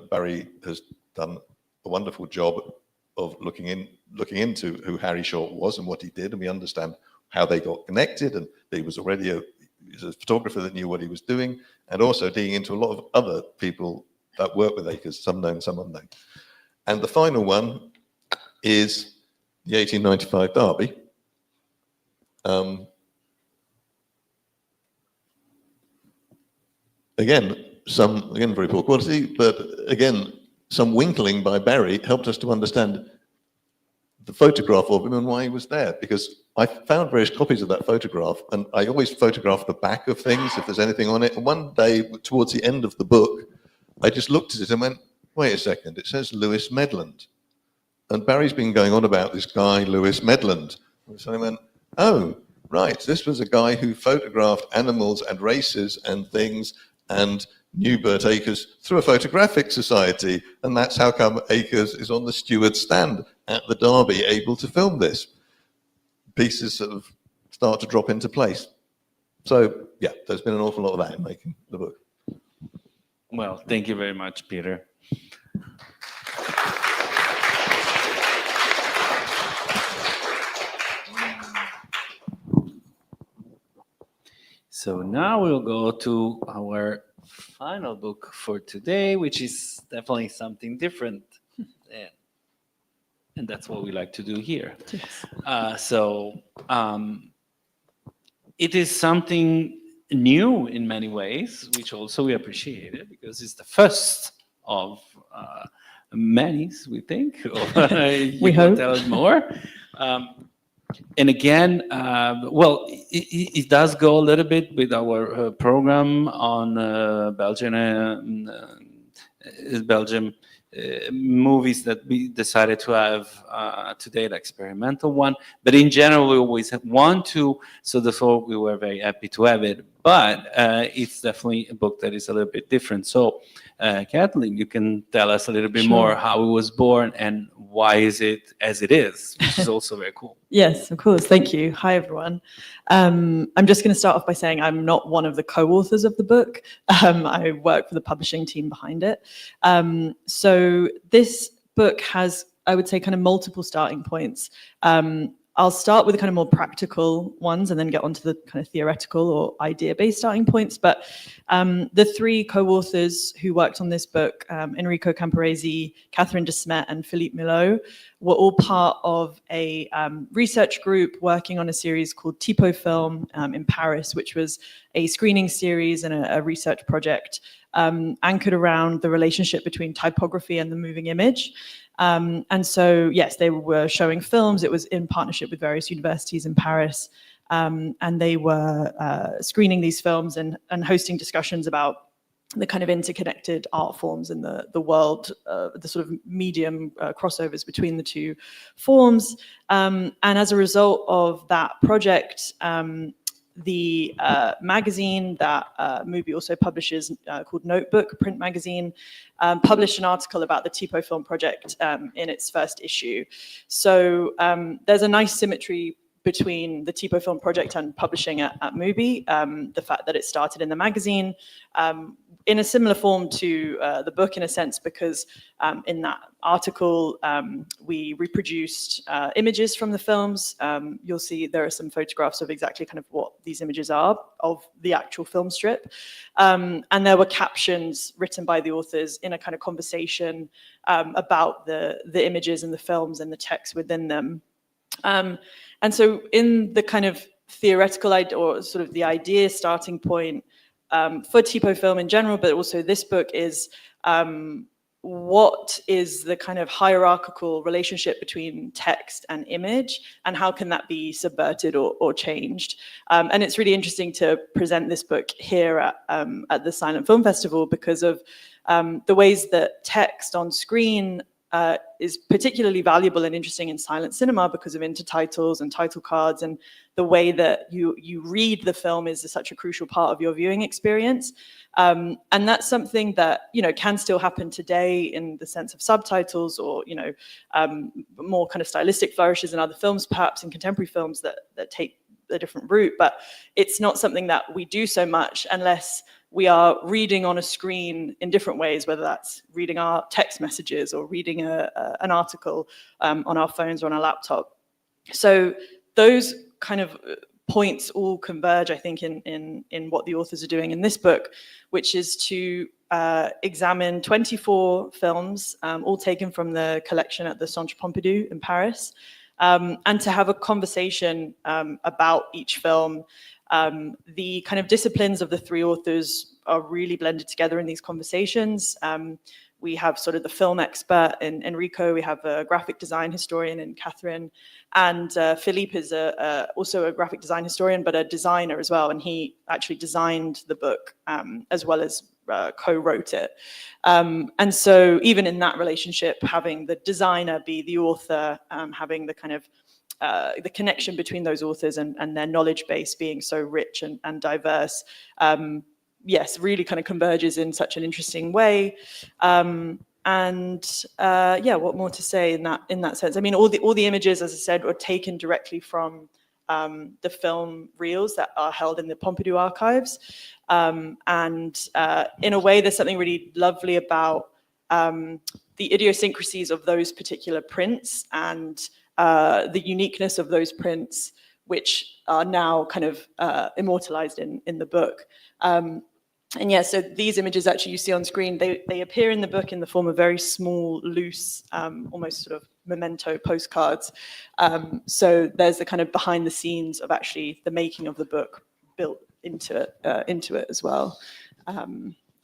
Barry has done a wonderful job of looking into who Harry Short was and what he did, and we understand how they got connected, and he was already a photographer that knew what he was doing, and also digging into a lot of other people that work with Acres, some known, some unknown. And the final one is the 1895 Derby. Again, very poor quality, but again, some winkling by Barry helped us to understand the photograph of him and why he was there, because I found various copies of that photograph, and I always photograph the back of things if there's anything on it. And one day, towards the end of the book, I just looked at it and went, wait a second, it says Lewis Medland. And Barry's been going on about this guy, Lewis Medland. So I went, oh, right, this was a guy who photographed animals and races and things, and knew Birt Acres through a photographic society, and that's how come Acres is on the steward's stand at the Derby, able to film this. Pieces sort of start to drop into place. So, yeah, there's been an awful lot of that in making the book. Well, thank you very much, Peter. So now we'll go to our final book for today, which is definitely something different. And that's what we like to do here. It is something new in many ways, which also we appreciate it because it's the first of many, we think. We hope. Tell us more. And again, it does go a little bit with our program on Belgium movies that we decided to have today, the experimental one. But in general, we always want to, so therefore we were very happy to have it. But it's definitely a book that is a little bit different. So, Kathleen, you can tell us a little bit more how it was born and why is it as it is, which is also very cool. Yes, of course. Thank you. Hi, everyone. I'm just going to start off by saying I'm not one of the co-authors of the book. I work for the publishing team behind it. So this book has, I would say, kind of multiple starting points. I'll start with the kind of more practical ones and then get onto the kind of theoretical or idea-based starting points. But the three co-authors who worked on this book, Enrico Camporesi, Catherine de Smet, and Philippe Millot, were all part of a research group working on a series called Typo Film in Paris, which was a screening series and a research project anchored around the relationship between typography and the moving image. And so, yes, they were showing films. It was in partnership with various universities in Paris. And they were screening these films and hosting discussions about the kind of interconnected art forms in the world, the sort of medium crossovers between the two forms. And as a result of that project, the magazine that Mubi also publishes called Notebook, a print magazine, published an article about the Typo Film project in its first issue. So there's a nice symmetry between the Typo Film project and publishing at Mubi, the fact that it started in the magazine, in a similar form to the book in a sense, because in that article, we reproduced images from the films. You'll see there are some photographs of exactly kind of what these images are of the actual film strip. And there were captions written by the authors in a kind of conversation about the images and the films and the text within them. And so in the kind of theoretical idea, or sort of the idea starting point for Typo Film in general, but also this book is what is the kind of hierarchical relationship between text and image, and how can that be subverted or changed? And it's really interesting to present this book here at the Silent Film Festival because of the ways that text on screen is particularly valuable and interesting in silent cinema because of intertitles and title cards, and the way that you read the film is such a crucial part of your viewing experience. And that's something that, can still happen today in the sense of subtitles or, more kind of stylistic flourishes in other films, perhaps in contemporary films that take a different route. But it's not something that we do so much unless we are reading on a screen in different ways, whether that's reading our text messages or reading an article on our phones or on our laptop. So those kind of points all converge, I think, in what the authors are doing in this book, which is to examine 24 films, all taken from the collection at the Centre Pompidou in Paris, and to have a conversation about each film. The kind of disciplines of the three authors are really blended together in these conversations. We have sort of the film expert in Enrico, we have a graphic design historian in Catherine, and Philippe is also a graphic design historian, but a designer as well, and he actually designed the book as well as co-wrote it. And so even in that relationship, having the designer be the author, having the kind of the connection between those authors and their knowledge base being so rich and diverse, yes, really kind of converges in such an interesting way. What more to say in that sense? I mean, all the images, as I said, were taken directly from the film reels that are held in the Pompidou archives. In a way, there's something really lovely about the idiosyncrasies of those particular prints and the uniqueness of those prints, which are now kind of immortalized in the book. So these images actually you see on screen, they appear in the book in the form of very small, loose, almost sort of memento postcards. So there's the kind of behind the scenes of actually the making of the book built into it as well.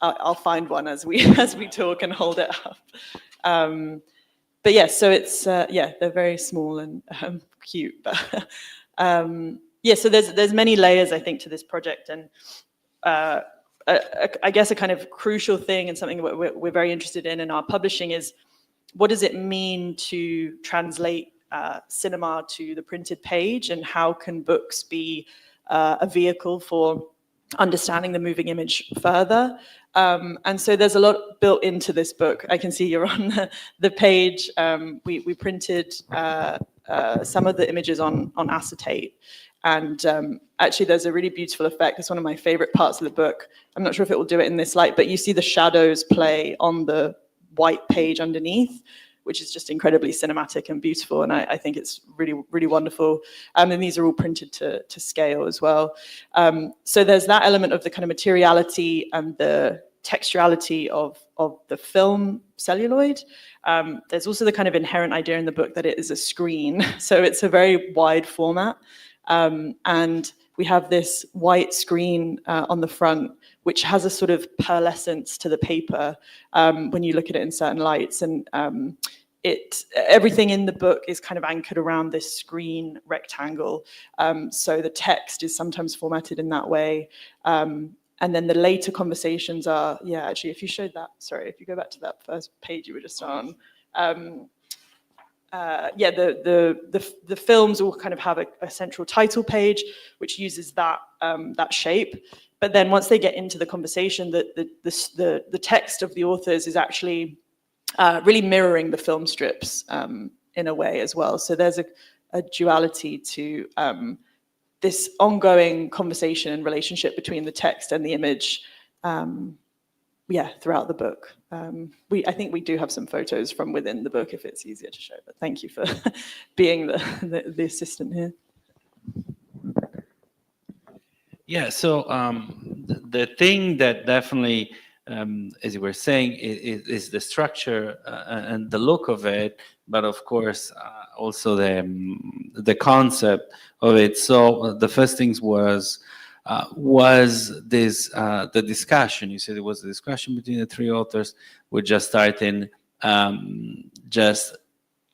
I'll find one as we talk and hold it up. So it's they're very small and cute. But so there's many layers, I think, to this project, and I guess a kind of crucial thing and something we're very interested in our publishing is what does it mean to translate cinema to the printed page, and how can books be a vehicle for understanding the moving image further. And so there's a lot built into this book. I can see you're on the page. We printed some of the images on acetate. And actually, there's a really beautiful effect. It's one of my favorite parts of the book. I'm not sure if it will do it in this light, but you see the shadows play on the white page underneath, which is just incredibly cinematic and beautiful. And I think it's really, really wonderful. And these are all printed to scale as well. So there's that element of the kind of materiality and the texturality of the film celluloid. There's also the kind of inherent idea in the book that it is a screen. So it's a very wide format. And we have this white screen on the front, which has a sort of pearlescence to the paper when you look at it in certain lights. And everything in the book is kind of anchored around this screen rectangle. So the text is sometimes formatted in that way. And then the later conversations are, actually, if you showed that, sorry, if you go back to that first page you were just on, the films all kind of have a central title page, which uses that shape. But then once they get into the conversation, the text of the authors is actually really mirroring the film strips in a way as well. So there's a duality to this ongoing conversation and relationship between the text and the image throughout the book. I think we do have some photos from within the book if it's easier to show, but thank you for being the assistant here. Yeah, so the thing that definitely, as you were saying, is the structure and the look of it, but of course also the concept of it. So the first things was this the discussion. You said it was a discussion between the three authors. We're just starting just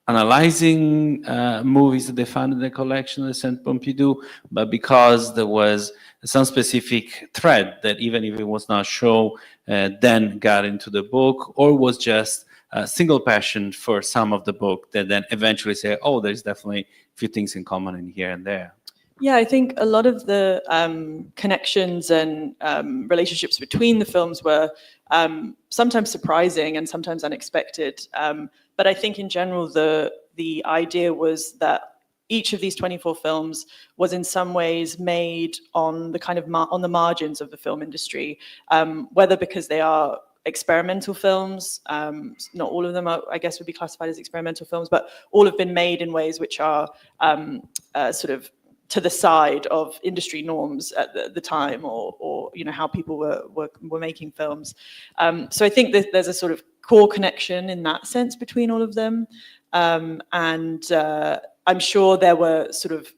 analyzing movies that they found in the collection of the Saint Pompidou, but because there was some specific thread that even if it was not shown, then got into the book, or was just a single passion for some of the book that then eventually say, oh, there's definitely a few things in common in here and there. Yeah, I think a lot of the connections and relationships between the films were sometimes surprising and sometimes unexpected. But I think in general, the idea was that each of these 24 films was in some ways made on the kind of on the margins of the film industry, whether because they are experimental films, not all of them are, I guess would be classified as experimental films, but all have been made in ways which are sort of to the side of industry norms at the time, or how people were making films. So I think that there's a sort of core connection in that sense between all of them, and I'm sure there were sort of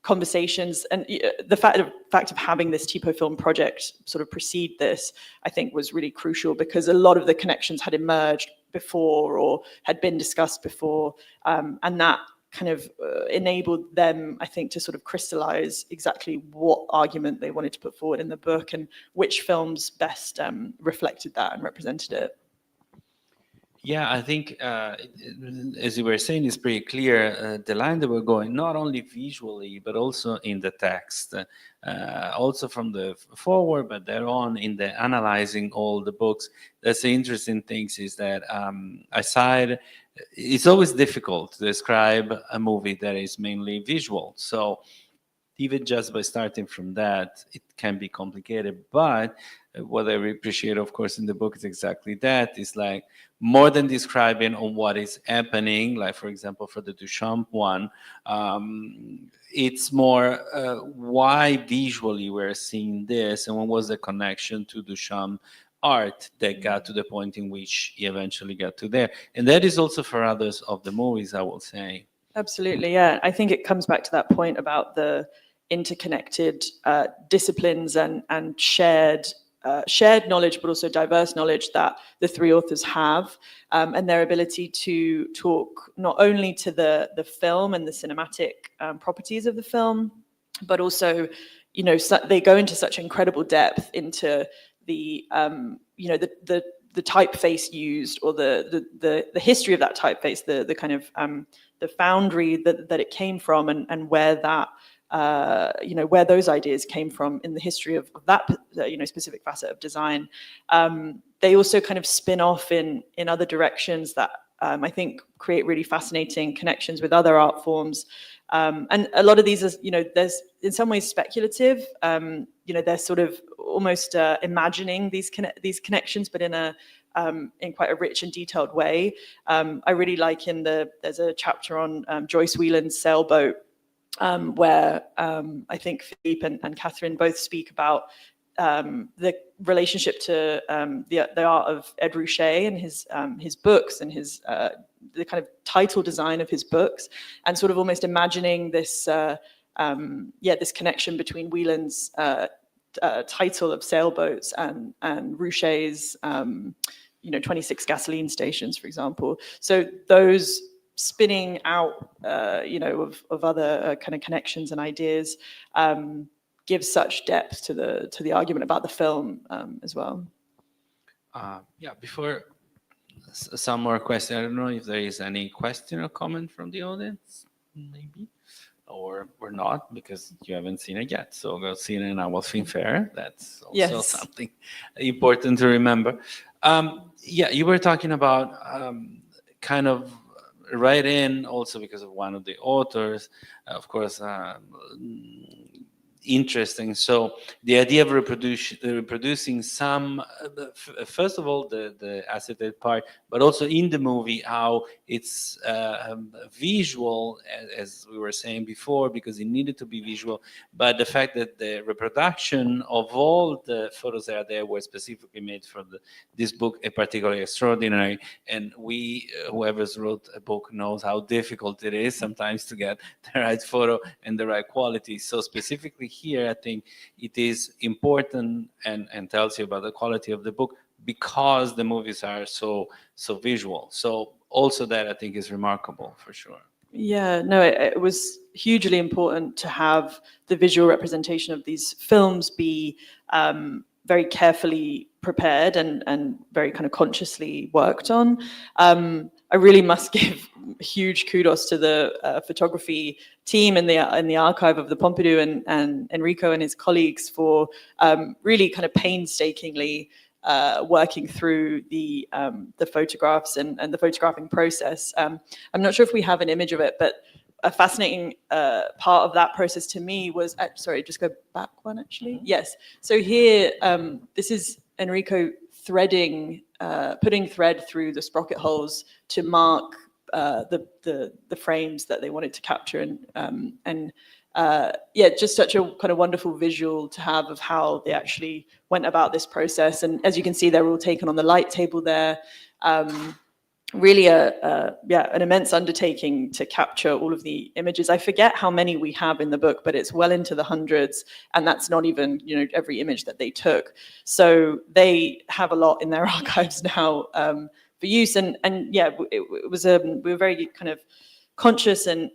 conversations, and the fact of having this TPO film project sort of precede this, I think, was really crucial, because a lot of the connections had emerged before or had been discussed before, and that kind of enabled them, I think, to sort of crystallize exactly what argument they wanted to put forward in the book and which films best reflected that and represented it. Yeah, I think, as you were saying, it's pretty clear the line that we're going, not only visually, but also in the text, also from the forward, but thereon in the analyzing all the books. That's the interesting things is that aside, it's always difficult to describe a movie that is mainly visual. So even just by starting from that, it can be complicated. But what I appreciate, of course, in the book is exactly that. It's like more than describing on what is happening, like, for example, for the Duchamp one, it's more why visually we're seeing this and what was the connection to Duchamp art that got to the point in which he eventually got to there. And that is also for others of the movies, I will say. Absolutely, yeah. I think it comes back to that point about the interconnected disciplines and shared knowledge, but also diverse knowledge that the three authors have, and their ability to talk not only to the film and the cinematic properties of the film, but also, you know, they go into such incredible depth into the you know, the typeface used, or the history of that typeface, the kind of the foundry that it came from, and where that you know, where those ideas came from in the history of that you know, specific facet of design. They also kind of spin off in other directions that I think create really fascinating connections with other art forms. And a lot of these are, you know, there's in some ways speculative. You know, they're sort of almost imagining these connections, but in quite a rich and detailed way. I really like there's a chapter on Joyce Whelan's Sailboat, where I think Philippe and Catherine both speak about the relationship to the art of Ed Ruscha and his books and the kind of title design of his books, and sort of almost imagining this this connection between Whelan's title of Sailboats and Ruscha's 26 gasoline stations, for example. So those spinning out, of other kind of connections and ideas, gives such depth to the argument about the film as well. Before some more questions, I don't know if there is any question or comment from the audience, maybe, or not, because you haven't seen it yet. So go see it in our Filmfair. That's also something important to remember. You were talking about kind of right in also because of one of the authors, of course, interesting. So the idea of reproducing some, first of all, the acetate part, but also in the movie, how it's visual, as we were saying before, because it needed to be visual. But the fact that the reproduction of all the photos that are there were specifically made for this book, are particularly extraordinary. And whoever's wrote a book knows how difficult it is sometimes to get the right photo and the right quality. So specifically here, I think it is important and tells you about the quality of the book because the movies are so visual. So also that I think is remarkable for sure. Yeah, no, it was hugely important to have the visual representation of these films be very carefully prepared and very kind of consciously worked on. I really must give huge kudos to the photography team in the archive of the Pompidou and Enrico and his colleagues for really kind of painstakingly working through the photographs and the photographing process. I'm not sure if we have an image of it, but a fascinating part of that process to me was, sorry, just go back one actually. Mm-hmm. Yes. So here, this is Enrico putting thread through the sprocket holes to mark the frames that they wanted to capture, and just such a kind of wonderful visual to have of how they actually went about this process. And as you can see, they're all taken on the light table there. Really an immense undertaking to capture all of the images. I forget how many we have in the book, but it's well into the hundreds, and that's not even every image that they took. So they have a lot in their archives now for use. And it was we were very kind of conscious and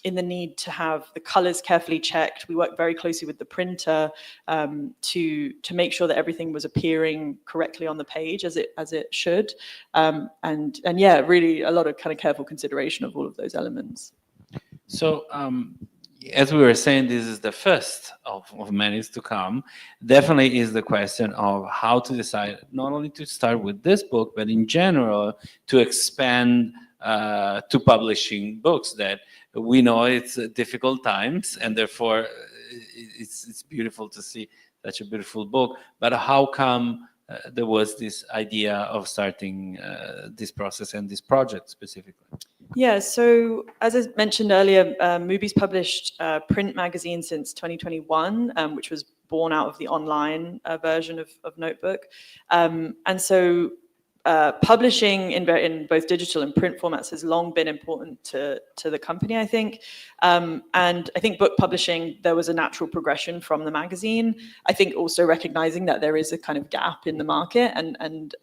in the need to have the colors carefully checked. We worked very closely with the printer to make sure that everything was appearing correctly on the page as it should. And yeah, really a lot of kind of careful consideration of all of those elements. So, as we were saying, this is the first of many to come. Definitely is the question of how to decide not only to start with this book, but in general to expand to publishing books. That we know it's difficult times, and therefore it's beautiful to see such a beautiful book. But how come there was this idea of starting this process and this project specifically? Yeah, so as I mentioned earlier, Mubi's published print magazine since 2021, which was born out of the online version of Notebook. And so publishing in both digital and print formats has long been important to the company, I think. And I think book publishing, there was a natural progression from the magazine. I think also recognizing that there is a kind of gap in the market and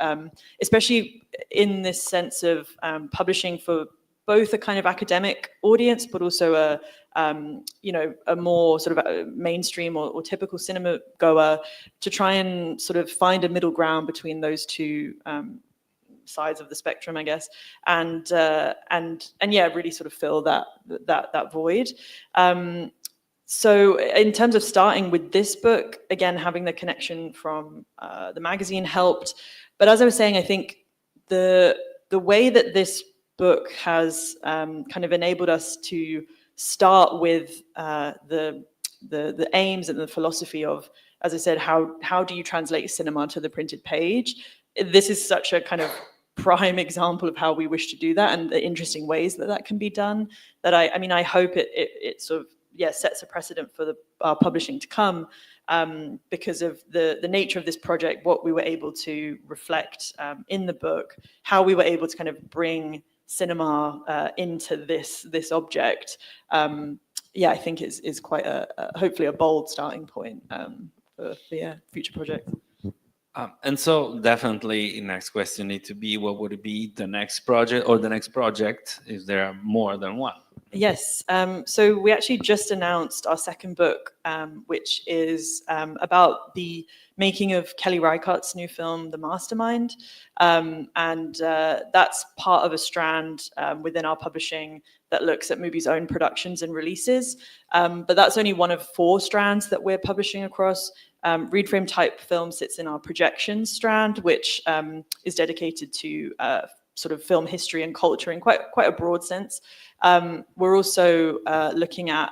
especially in this sense of publishing for both a kind of academic audience, but also a more sort of a mainstream or typical cinema goer, to try and sort of find a middle ground between those two sides of the spectrum, I guess, and yeah, really sort of fill that void. So in terms of starting with this book, again, having the connection from the magazine helped. But as I was saying, I think the way that this book has kind of enabled us to start with the aims and the philosophy of, as I said, how do you translate cinema to the printed page? This is such a kind of prime example of how we wish to do that and the interesting ways that can be done, that I mean, I hope it sort of, yeah, sets a precedent for our publishing to come, because of the nature of this project, what we were able to reflect in the book, how we were able to kind of bring cinema into this object. Yeah, I think is quite hopefully a bold starting point for the future project. And so definitely next question need to be, what would it be the next project or the next project if there are more than one? Yes, so we actually just announced our second book, which is about the making of Kelly Reichardt's new film, The Mastermind. And that's part of a strand within our publishing that looks at Mubi's own productions and releases. But that's only one of 4 strands that we're publishing across. Read frame type film sits in our projections strand, which is dedicated to sort of film history and culture in quite a broad sense. We're also looking at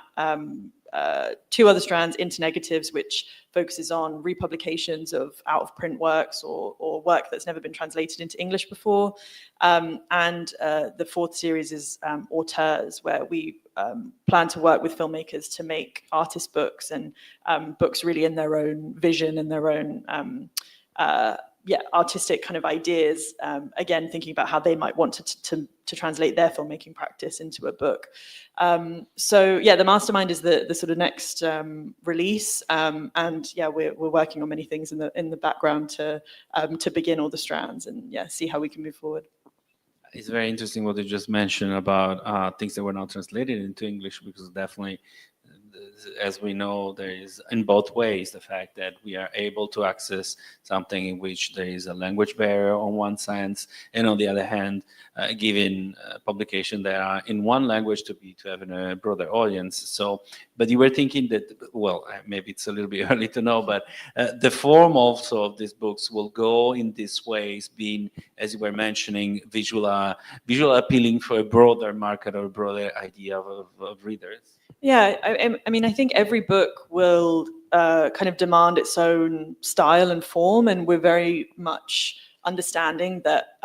2 other strands, Internegatives, which focuses on republications of out-of-print works or work that's never been translated into English before. And the 4th series is Auteurs, where we plan to work with filmmakers to make artist books and books really in their own vision and their own artistic kind of ideas, again, thinking about how they might want to translate their filmmaking practice into a book. So yeah, The Mastermind is the sort of next release, and yeah, we're working on many things in the background to begin all the strands and yeah, see how we can move forward. It's very interesting what you just mentioned about things that were not translated into English, because definitely, as we know, there is in both ways the fact that we are able to access something in which there is a language barrier on one sense, and on the other hand, giving publication that are in one language to have a broader audience. So, but you were thinking that, well, maybe it's a little bit early to know, but the form also of these books will go in these ways, being, as you were mentioning, visual appealing for a broader market or a broader idea of readers. Yeah, I mean, I think every book will kind of demand its own style and form, and we're very much understanding that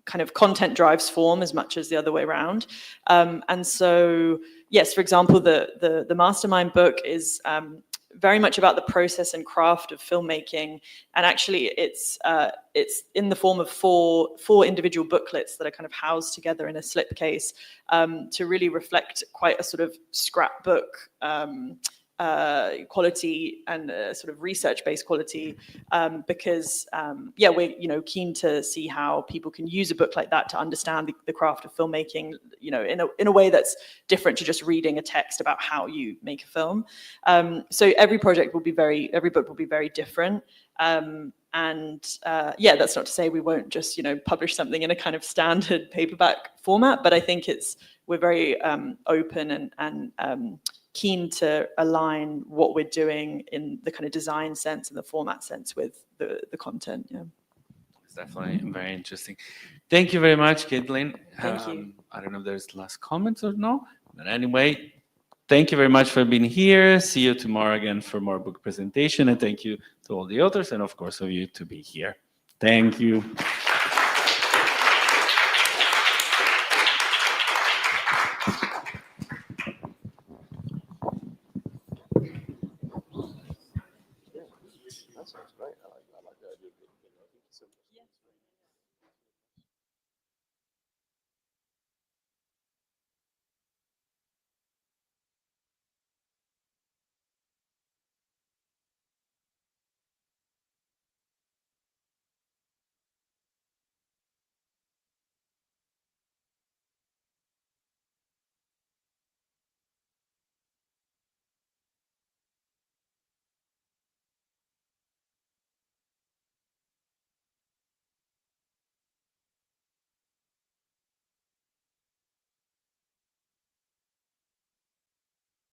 kind of content drives form as much as the other way around. And so, yes, for example, the Mastermind book is very much about the process and craft of filmmaking, and actually it's in the form of four individual booklets that are kind of housed together in a slipcase to really reflect quite a sort of scrapbook quality and sort of research-based quality, because we're keen to see how people can use a book like that to understand the craft of filmmaking, in a way that's different to just reading a text about how you make a film. So every book will be very different. That's not to say we won't just publish something in a kind of standard paperback format, but I think we're very open and keen to align what we're doing in the kind of design sense and the format sense with the content. Yeah. It's definitely very interesting. Thank you very much, Quinlan. Thank you. I don't know if there's last comments or no, but anyway, thank you very much for being here. See you tomorrow again for more book presentation, and thank you to all the authors and of course of you to be here. Thank you.